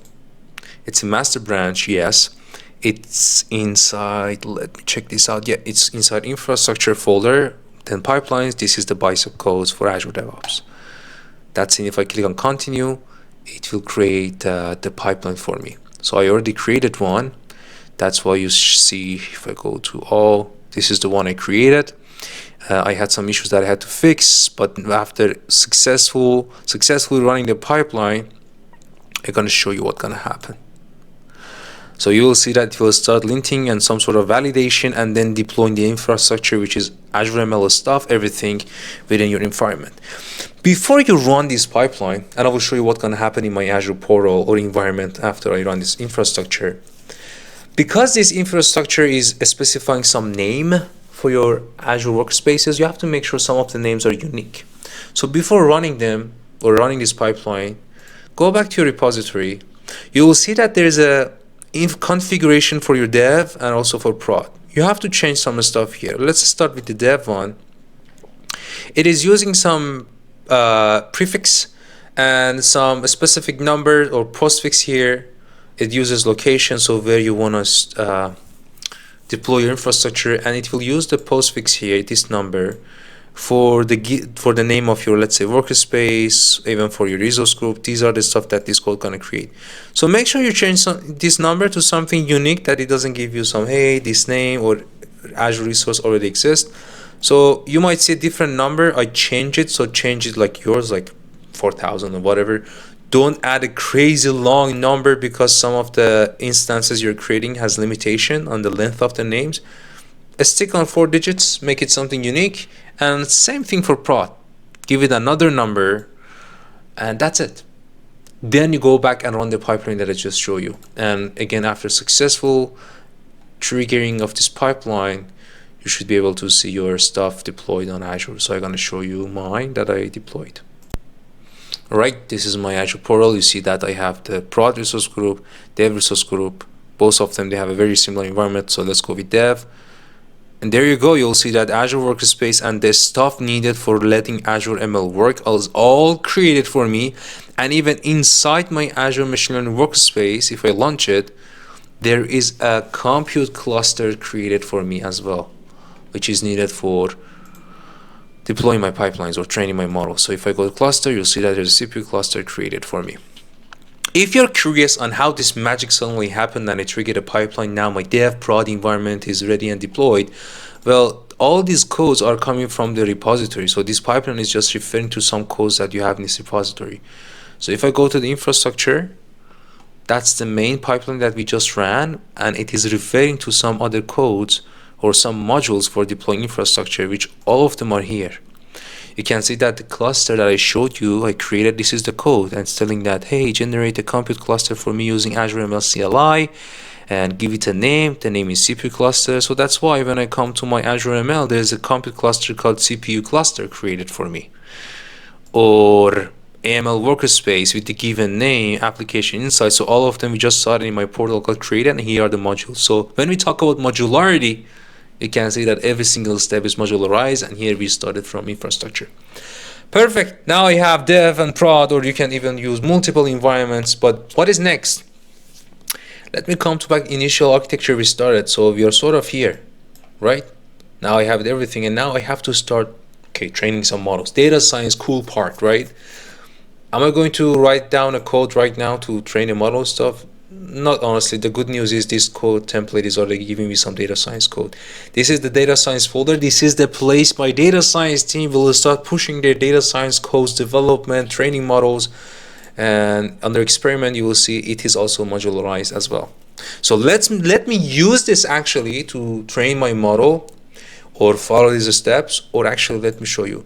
it's a master branch. Yes, it's inside, let me check this out. Yeah, it's inside infrastructure folder, then pipelines. This is the bicep codes for Azure DevOps. That's it. If I click on continue, it will create the pipeline for me. So I already created one. That's why you see, if I go to all, this is the one I created. I had some issues that I had to fix, but after successfully running the pipeline, I'm going to show you what's going to happen. So you will see that it will start linting and some sort of validation and then deploying the infrastructure, which is Azure MLOps stuff, everything within your environment. Before you run this pipeline, and I will show you what's going to happen in my Azure portal or environment after I run this infrastructure. Because this infrastructure is specifying some name for your Azure workspaces, you have to make sure some of the names are unique. So before running them, or running this pipeline, go back to your repository. You will see that there's a configuration for your dev and also for prod. You have to change some stuff here. Let's start with the dev one. It is using some prefix and some specific number or postfix here. It uses location, so where you want to deploy your infrastructure, and it will use the postfix here, this number, for the name of your, let's say, workspace, even for your resource group. These are the stuff that this code gonna create. So make sure you change this number to something unique, that it doesn't give you some, hey, this name or Azure resource already exists. So you might see a different number. I change it, so change it like yours, like 4,000 or whatever. Don't add a crazy long number, because some of the instances you're creating has limitation on the length of the names. Stick on 4 digits, make it something unique. And same thing for prod. Give it another number, and that's it. Then you go back and run the pipeline that I just showed you. And again, after successful triggering of this pipeline, you should be able to see your stuff deployed on Azure. So I'm going to show you mine that I deployed. All right, this is my Azure portal. You see that I have the prod resource group, dev resource group. Both of them, they have a very similar environment. So let's go with dev. And there you go. You'll see that Azure Workspace and the stuff needed for letting Azure ML work is all created for me. And even inside my Azure Machine Learning Workspace, if I launch it, there is a compute cluster created for me as well, which is needed for deploying my pipelines or training my model. So if I go to cluster, you'll see that there's a CPU cluster created for me. If you're curious on how this magic suddenly happened and it triggered a pipeline, now my dev prod environment is ready and deployed, well, all these codes are coming from the repository. So this pipeline is just referring to some codes that you have in this repository. So if I go to the infrastructure, that's the main pipeline that we just ran, and it is referring to some other codes or some modules for deploying infrastructure, which all of them are here. You can see that the cluster that I showed you, I created, this is the code, and it's telling that, hey, generate a compute cluster for me using Azure ML CLI, and give it a name. The name is CPU cluster. So that's why when I come to my Azure ML, there's a compute cluster called CPU cluster created for me. Or AML workspace with the given name, application insight. So all of them, we just saw it in my portal got created, and here are the modules. So when we talk about modularity, you can see that every single step is modularized, and here we started from infrastructure. Perfect. Now I have dev and prod, or you can even use multiple environments. But what is next? Let me come to back initial architecture we started. So we are sort of here, right? Now I have everything, and now I have to start, okay, training some models. Data science, cool part, right? Am I going to write down a code right now to train a model stuff? Not honestly. The good news is this code template is already giving me some data science code. This is the data science folder. This is the place my data science team will start pushing their data science codes, development, training models, and under experiment you will see it is also modularized as well. So let me use this actually to train my model or follow these steps, or actually let me show you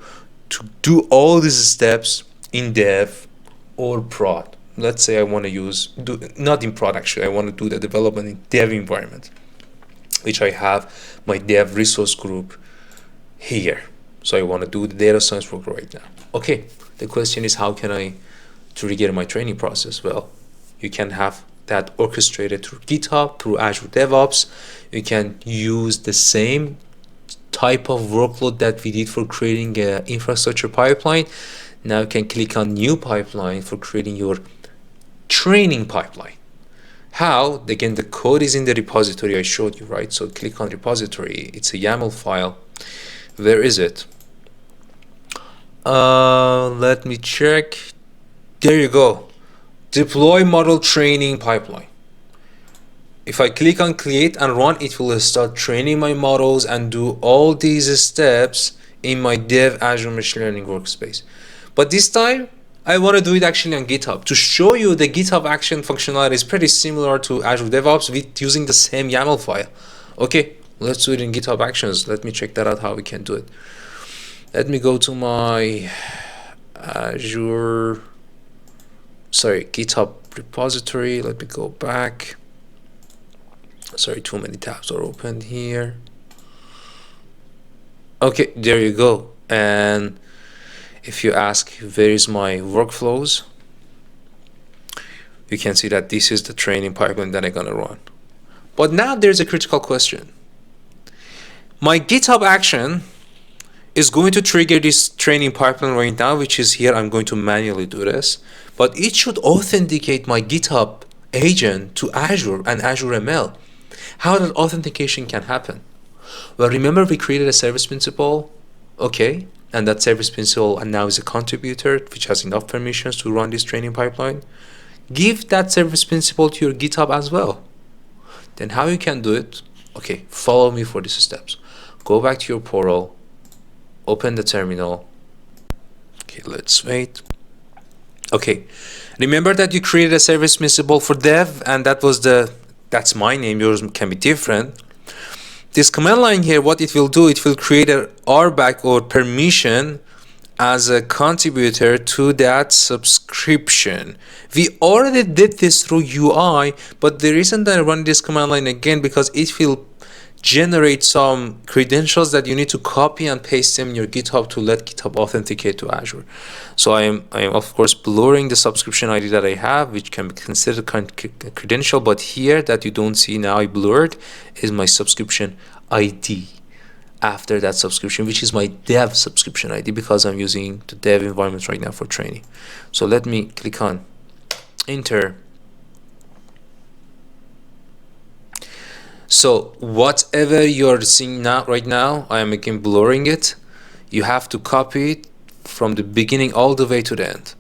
to do all these steps in dev or prod. Let's say I want to not in prod actually, I want to do the development in dev environment, which I have my dev resource group here. So I want to do the data science work right now. Okay, the question is, how can I trigger my training process? Well, you can have that orchestrated through GitHub, through Azure DevOps. You can use the same type of workload that we did for creating an infrastructure pipeline. Now you can click on new pipeline for creating your training pipeline. How? Again, the code is in the repository I showed you, right? So click on repository. It's a YAML file. Where is it? Let me check. There you go. Deploy model training pipeline. If I click on create and run, it will start training my models and do all these steps in my dev Azure Machine Learning Workspace. But this time, I want to do it actually on GitHub. To show you, the GitHub action functionality is pretty similar to Azure DevOps with using the same YAML file. Okay, let's do it in GitHub Actions. Let me check that out, how we can do it. Let me go to my GitHub repository. Let me go back. Sorry, too many tabs are open here. Okay, there you go. And If you ask where is my workflows, you can see that this is the training pipeline that I'm gonna run. But now there's a critical question. My GitHub action is going to trigger this training pipeline right now, which is here. I'm going to manually do this, but it should authenticate my GitHub agent to Azure and Azure ML. How that authentication can happen? Well, remember we created a service principal, okay, and that service principal and now is a contributor which has enough permissions to run this training pipeline. Give that service principal to your GitHub as well. Then how you can do it? Okay, follow me for these steps. Go back to your portal, open the terminal. Okay, let's wait. Okay, remember that you created a service principal for dev, and that's my name. Yours can be different. This command line here, what it will do, it will create a RBAC or permission as a contributor to that subscription. We already did this through UI, but the reason that I run this command line again, because it will generate some credentials that you need to copy and paste them in your GitHub to let GitHub authenticate to Azure. So I am of course blurring the subscription ID that I have, which can be considered a credential, but here that you don't see now I blurred is my subscription ID after that subscription, which is my dev subscription ID, because I'm using the dev environment right now for training. So let me click on enter. So whatever you're seeing now, right now, I am again blurring it. You have to copy it from the beginning all the way to the end.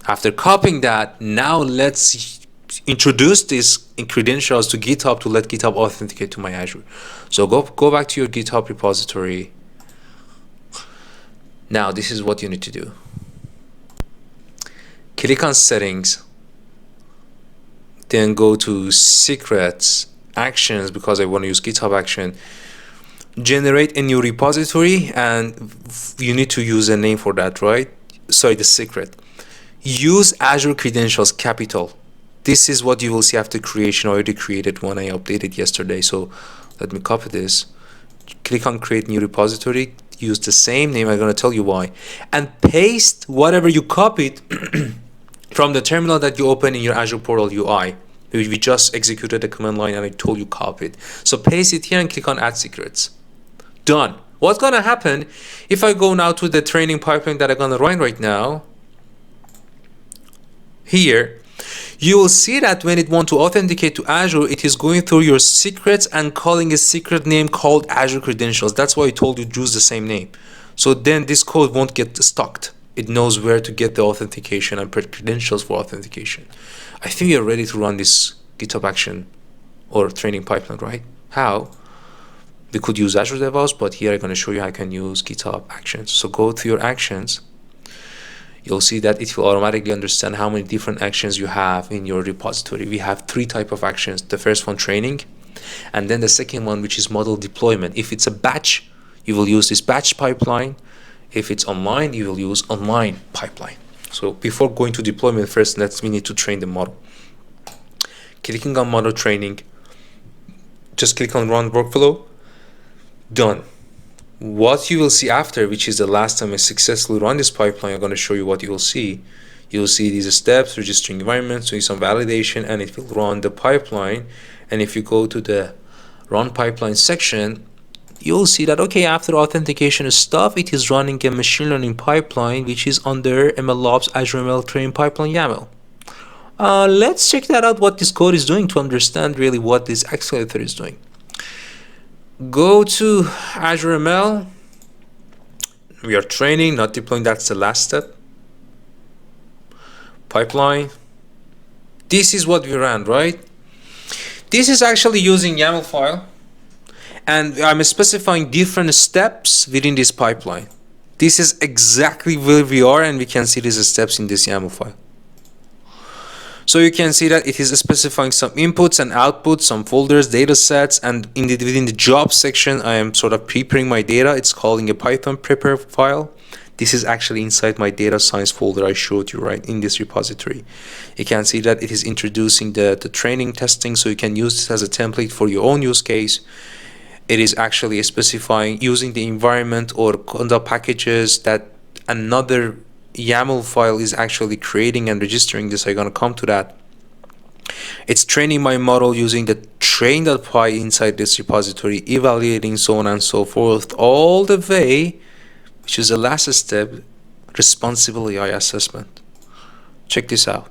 After copying that, now let's introduce these credentials to GitHub to let GitHub authenticate to my Azure. So go back to your GitHub repository. Now this is what you need to do. Click on settings, then go to secrets, actions, because I want to use GitHub action. Generate a new repository, and you need to use a name for that, right? Sorry, the secret. Use Azure credentials capital. This is what you will see after creation. I already created one, I updated yesterday. So let me copy this. Click on create new repository. Use the same name. I'm going to tell you why. And paste whatever you copied from the terminal that you open in your Azure portal UI. We just executed the command line and I told you copy it. So paste it here and click on add secrets. Done. What's going to happen if I go now to the training pipeline that I'm going to run right now? Here, you will see that when it wants to authenticate to Azure, it is going through your secrets and calling a secret name called Azure Credentials. That's why I told you to use the same name. So then this code won't get stuck. It knows where to get the authentication and put credentials for authentication. I think you're ready to run this GitHub action or training pipeline, right? How? We could use Azure DevOps, but here I'm going to show you how I can use GitHub actions. So go to your actions. You'll see that it will automatically understand how many different actions you have in your repository. We have 3 types of actions. The first one, training, and then the second one, which is model deployment. If it's a batch, you will use this batch pipeline. If it's online, you will use online pipeline. So before going to deployment, first we need to train the model. Clicking on model training, just click on run workflow. Done. What you will see after, which is the last time I successfully run this pipeline, I'm going to show you what you will see. You'll see these steps, registering environments, doing some validation, and it will run the pipeline. And if you go to the run pipeline section, you'll see that, okay, after authentication stuff, it is running a machine learning pipeline, which is under MLOps Azure ML training pipeline YAML. Let's check that out, what this code is doing, to understand really what this Accelerator is doing. Go to Azure ML. We are training, not deploying. That's the last step. Pipeline. This is what we ran, right? This is actually using YAML file, and I'm specifying different steps within this pipeline. This is exactly where we are, and we can see these steps in this YAML file. So you can see that it is specifying some inputs and outputs, some folders, data sets, and within the job section, I am sort of preparing my data. It's calling a Python prepare file. This is actually inside my data science folder I showed you, right, in this repository. You can see that it is introducing the training testing, so you can use this as a template for your own use case. It is actually specifying using the environment or conda packages that another YAML file is actually creating and registering this. I'm gonna come to that. It's training my model using the train.py inside this repository, evaluating, so on and so forth, all the way, which is the last step, responsible AI assessment. Check this out.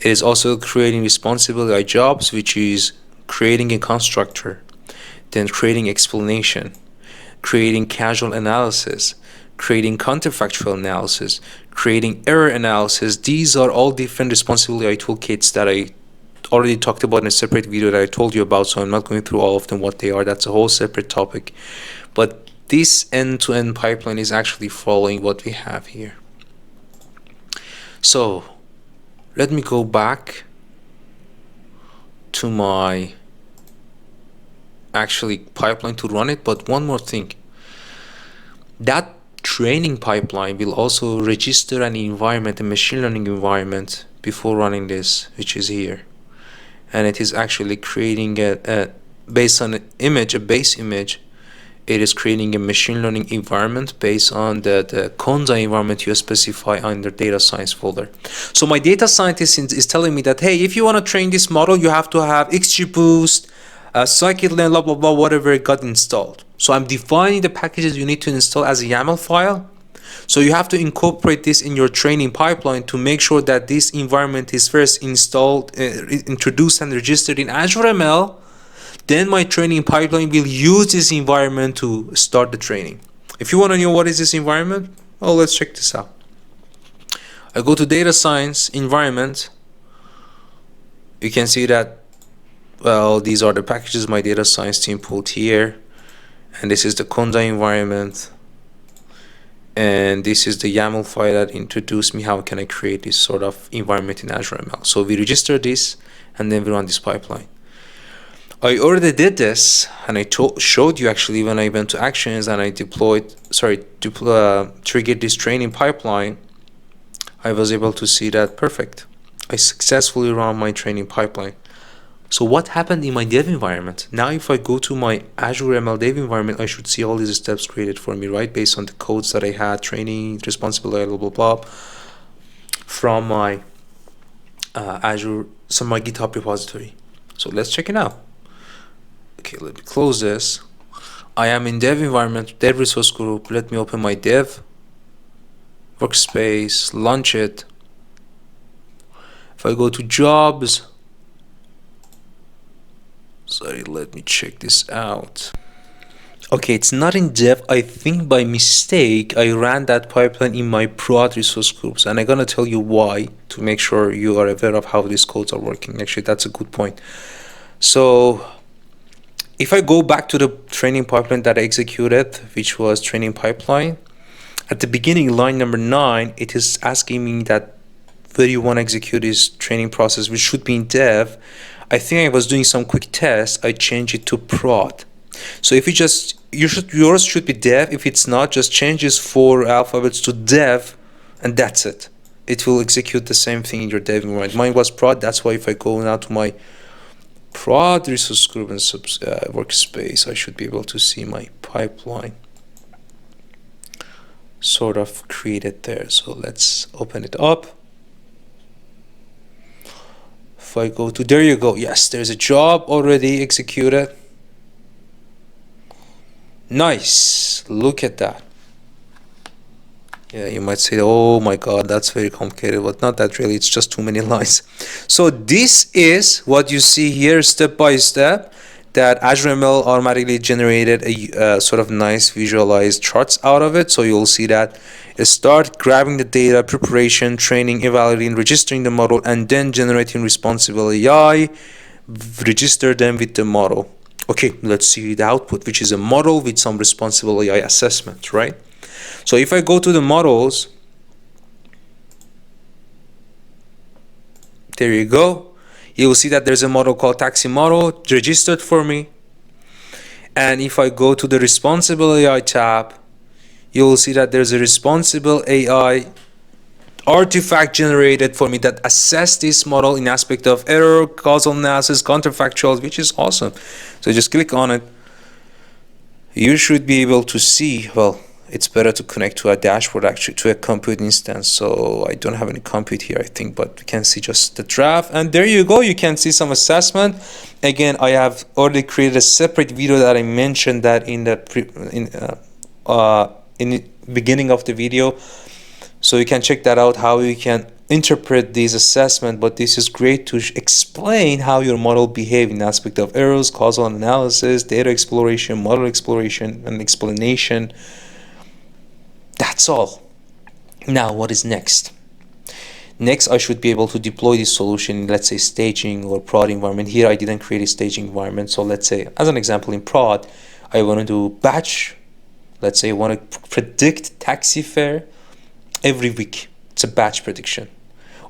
It is also creating responsible AI jobs, which is creating a constructor, then creating explanation, creating causal analysis, creating counterfactual analysis, creating error analysis. These are all different responsible AI toolkits that I already talked about in a separate video that I told you about, so I'm not going through all of them, what they are. That's a whole separate topic. But this end-to-end pipeline is actually following what we have here. So let me go back to my actually pipeline to run it. But one more thing, that training pipeline will also register an environment, a machine learning environment, before running this, which is here. And it is actually creating based on an image, a base image, it is creating a machine learning environment based on the Conda environment you specify under data science folder. So my data scientist is telling me that, hey, if you want to train this model, you have to have XGBoost, scikit-learn, blah, blah, blah, whatever it got installed. So I'm defining the packages you need to install as a YAML file. So you have to incorporate this in your training pipeline to make sure that this environment is first installed, introduced and registered in Azure ML. Then my training pipeline will use this environment to start the training. If you want to know what is this environment, well, let's check this out. I go to data science environment. You can see that, well, these are the packages my data science team pulled here. And this is the Conda environment. And this is the YAML file that introduced me how can I create this sort of environment in Azure ML. So we register this and then we run this pipeline. I already did this, and I showed you actually when I went to actions and I triggered this training pipeline. I was able to see that perfect. I successfully ran my training pipeline. So what happened in my dev environment? Now if I go to my Azure ML dev environment, I should see all these steps created for me, right? Based on the codes that I had, training, responsibility, blah, blah, blah, from my Azure, my GitHub repository. So let's check it out. Okay, let me close this. I am in dev environment, dev resource group. Let me open my dev workspace, launch it. If I go to jobs, sorry, let me check this out. Okay, it's not in dev. I think by mistake I ran that pipeline in my prod resource groups, and I'm gonna tell you why to make sure you are aware of how these codes are working. Actually, that's a good point. So if I go back to the training pipeline that I executed, which was training pipeline, at the beginning, line number 9, it is asking me that where you want to execute this training process, which should be in dev. I think I was doing some quick tests. I changed it to prod. So if yours should be dev. If it's not, just change these 4 alphabets to dev, and that's it. It will execute the same thing in your dev environment. Mine was prod. That's why if I go now to my prod resource group and workspace, I should be able to see my pipeline sort of created there. So let's open it up. If I go to, there you go. Yes, there's a job already executed. Nice. Look at that. Yeah, you might say, oh my God, that's very complicated, but not that really. It's just too many lines. So this is what you see here, step by step, that Azure ML automatically generated a sort of nice visualized charts out of it. So you'll see that it start grabbing the data, preparation, training, evaluating, registering the model, and then generating responsible AI, register them with the model. Okay, let's see the output, which is a model with some responsible AI assessment, right? So if I go to the models, there you go. You will see that there's a model called taxi model registered for me. And if I go to the responsible AI tab, you will see that there's a responsible AI artifact generated for me that assess this model in aspect of error, causal analysis, counterfactuals, which is awesome. So just click on it. You should be able to see, well, it's better to connect to a dashboard, actually to a compute instance. So I don't have any compute here, I think, but we can see just the draft, and there you go. You can see some assessment. Again, I have already created a separate video that I mentioned that in the in the beginning of the video, so you can check that out, how you can interpret these assessment. But this is great to explain how your model behave in aspect of errors, causal analysis, data exploration, model exploration, and explanation. That's all. Now what is next? Next, I should be able to deploy this solution in, let's say, staging or prod environment. Here I didn't create a staging environment, so let's say, as an example, in prod I want to do batch. Let's say I want to predict taxi fare every week. It's a batch prediction.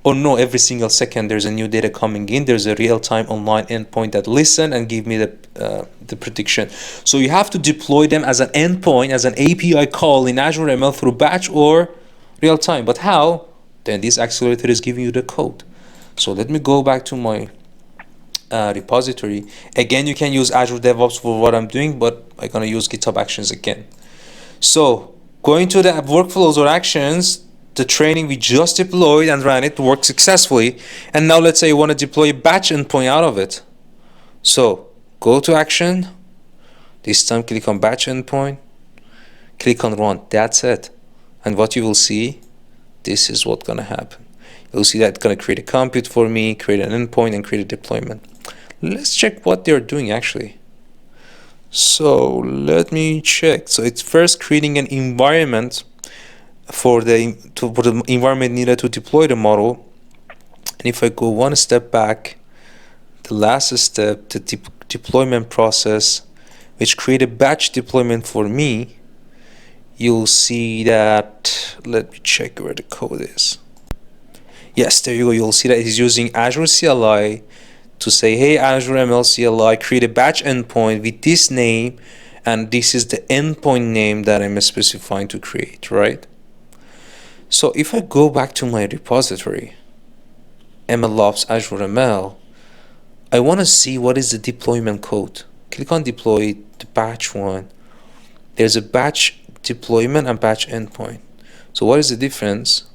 Or no, every single second there's a new data coming in. There's a real-time online endpoint that listen and give me the prediction. So you have to deploy them as an endpoint, as an API call in Azure ML through batch or real-time. But how? Then this accelerator is giving you the code. So let me go back to my repository. Again, you can use Azure DevOps for what I'm doing, but I'm gonna use GitHub Actions again. So going to the workflows or actions, the training we just deployed and ran it worked successfully. And now let's say you want to deploy a batch endpoint out of it. So go to action. This time click on batch endpoint. Click on run. That's it. And what you will see, this is what's going to happen. You'll see that it's going to create a compute for me, create an endpoint, and create a deployment. Let's check what they're doing actually. So let me check. So it's first creating an environment for the environment needed to deploy the model. And if I go one step back, the last step, the deployment process, which create a batch deployment for me, you'll see that, let me check where the code is. Yes, there you go. You'll see that he's using Azure CLI to say, hey, Azure ML CLI, create a batch endpoint with this name, and this is the endpoint name that I'm specifying to create, right? So if I go back to my repository, MLOps Azure ML, I want to see what is the deployment code. Click on deploy, the batch one. There's a batch deployment and batch endpoint. So what is the difference?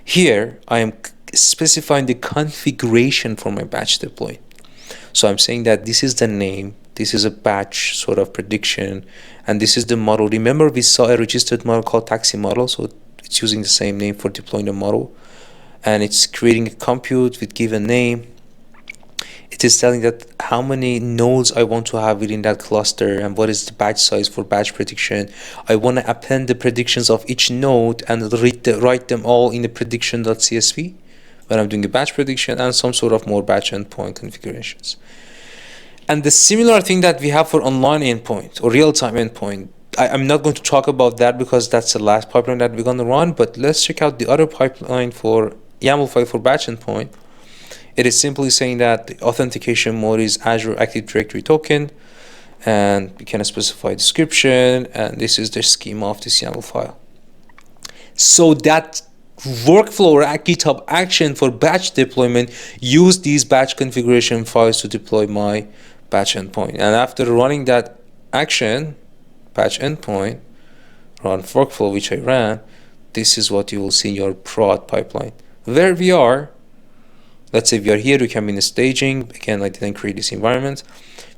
Here I am specifying the configuration for my batch deploy. So I'm saying that this is the name, this is a batch sort of prediction, and this is the model. Remember we saw a registered model called taxi model, so it's using the same name for deploying the model, and it's creating a compute with given name. It is telling that how many nodes I want to have within that cluster and what is the batch size for batch prediction. I want to append the predictions of each node and write them all in the prediction.csv when I'm doing a batch prediction, and some sort of more batch endpoint configurations. And the similar thing that we have for online endpoint or real-time endpoint, I'm not going to talk about that because that's the last pipeline that we're going to run, but let's check out the other pipeline for YAML file for batch endpoint. It is simply saying that the authentication mode is Azure Active Directory token, and we can specify description, and this is the schema of this YAML file. So that workflow or GitHub action for batch deployment, use these batch configuration files to deploy my batch endpoint. And after running that action, batch endpoint, run workflow, which I ran, this is what you will see in your prod pipeline. Where we are, let's say we are here, we can be in the staging. Again, I didn't create this environment.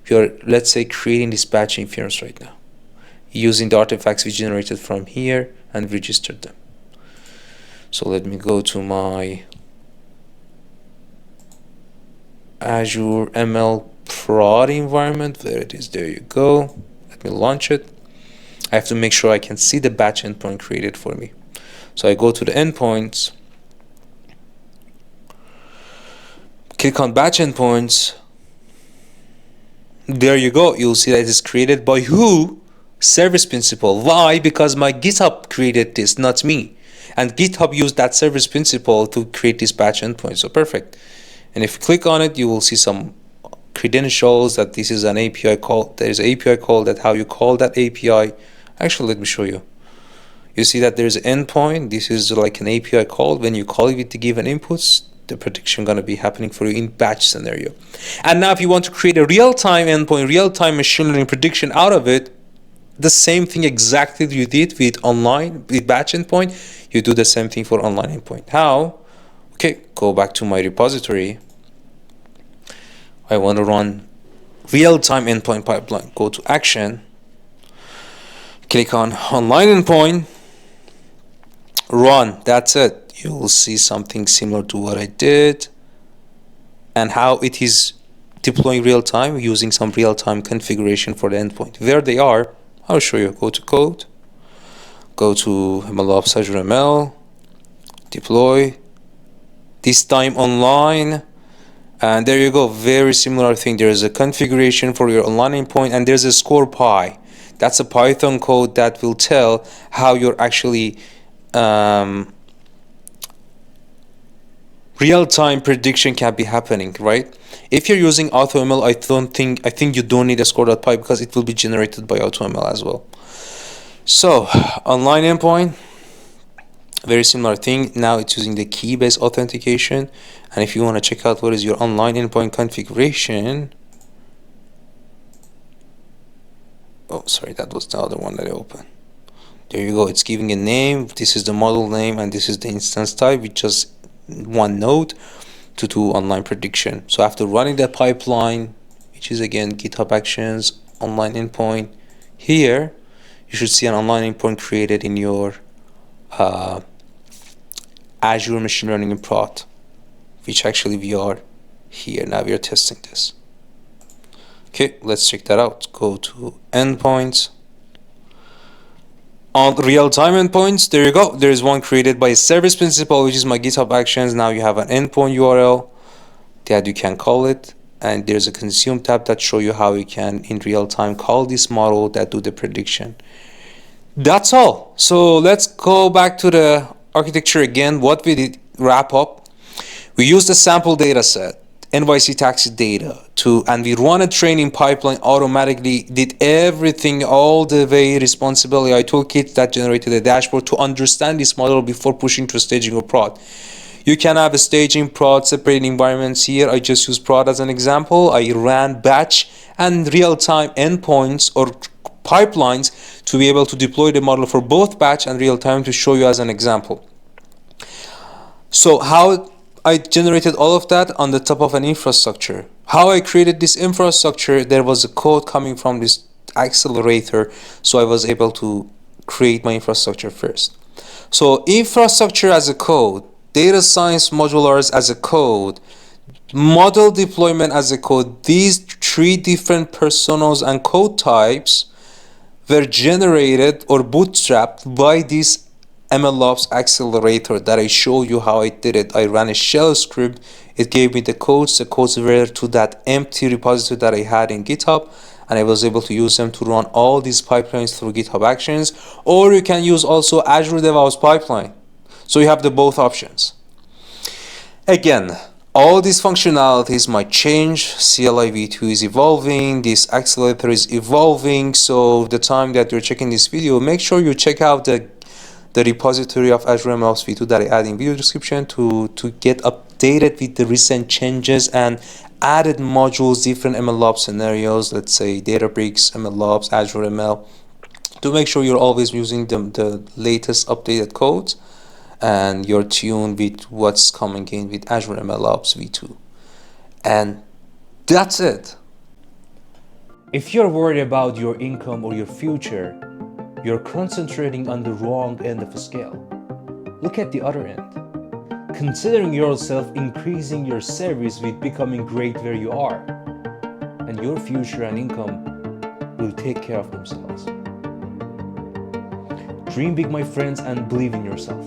We are, let's say, creating this batch inference right now, using the artifacts we generated from here and registered them. So let me go to my Azure ML prod environment. There it is. There you go. Let me launch it. I have to make sure I can see the batch endpoint created for me. So I go to the endpoints, click on batch endpoints. There you go. You'll see that it is created by who? Service principal. Why? Because my GitHub created this, not me. And GitHub used that service principal to create this batch endpoint. So perfect. And if you click on it, you will see some credentials that this is an API call. There's an API call, that how you call that API. Actually, let me show you. You see that there's an endpoint. This is like an API call. When you call it with the given inputs, the prediction gonna be happening for you in batch scenario. And now if you want to create a real-time endpoint, real-time machine learning prediction out of it, the same thing exactly you did with online, with batch endpoint, you do the same thing for online endpoint. How? Okay, go back to my repository. I want to run real-time endpoint pipeline. Go to action, click on online endpoint, run. That's it. You will see something similar to what I did and how it is deploying real-time using some real-time configuration for the endpoint. There they are. I'll show you. Go to code, go to MLOps Azure ML, deploy, this time online, and there you go. Very similar thing. There is a configuration for your online endpoint, and there's a score py. That's a Python code that will tell how you're actually real-time prediction can be happening, right? If you're using AutoML, I think you don't need a score.py because it will be generated by AutoML as well. So online endpoint, very similar thing. Now it's using the key-based authentication, and if you want to check out what is your online endpoint configuration, oh sorry, that was the other one that I opened. There you go. It's giving a name. This is the model name, and this is the instance type with just one node to do online prediction. So after running that pipeline, which is again GitHub Actions, online endpoint, here you should see an online endpoint created in your Azure machine learning in prod, which actually we are here. Now we are testing this. Okay, let's check that out. Go to endpoints. On real-time endpoints, there you go. There is one created by a service principal, which is my GitHub Actions. Now you have an endpoint URL that you can call it, and there's a consume tab that show you how you can in real time call this model that do the prediction. That's all. So let's go back to the architecture again. What we did wrap up, we used a sample data set, NYC taxi data, and we run a training pipeline automatically, did everything all the way responsibly. I took it that generated a dashboard to understand this model before pushing to staging or prod. You can have a staging, prod, separate environments here. I just use prod as an example. I ran batch and real-time endpoints or pipelines to be able to deploy the model for both batch and real-time to show you as an example. So how I generated all of that on the top of an infrastructure. How I created this infrastructure, there was a code coming from this Accelerator, so I was able to create my infrastructure first. So infrastructure as a code, data science modulars as a code, model deployment as a code, these three different personas and code types were generated or bootstrapped by this MLOps Accelerator that I showed you how I did it. I ran a shell script. It gave me the codes were to that empty repository that I had in GitHub, and I was able to use them to run all these pipelines through GitHub Actions. Or you can use also Azure DevOps pipeline. So you have the both options. Again, all these functionalities might change. CLI v2 is evolving, this Accelerator is evolving, so the time that you're checking this video, make sure you check out the repository of Azure MLOps v2 that I add in video description to get updated with the recent changes and added modules, different MLOps scenarios, let's say Databricks, MLOps, Azure ML, to make sure you're always using the latest updated codes and you're tuned with what's coming in with Azure MLOps v2. And that's it. If you're worried about your income or your future, you're concentrating on the wrong end of a scale. Look at the other end. Considering yourself increasing your service with becoming great where you are, and your future and income will take care of themselves. Dream big, my friends, and believe in yourself.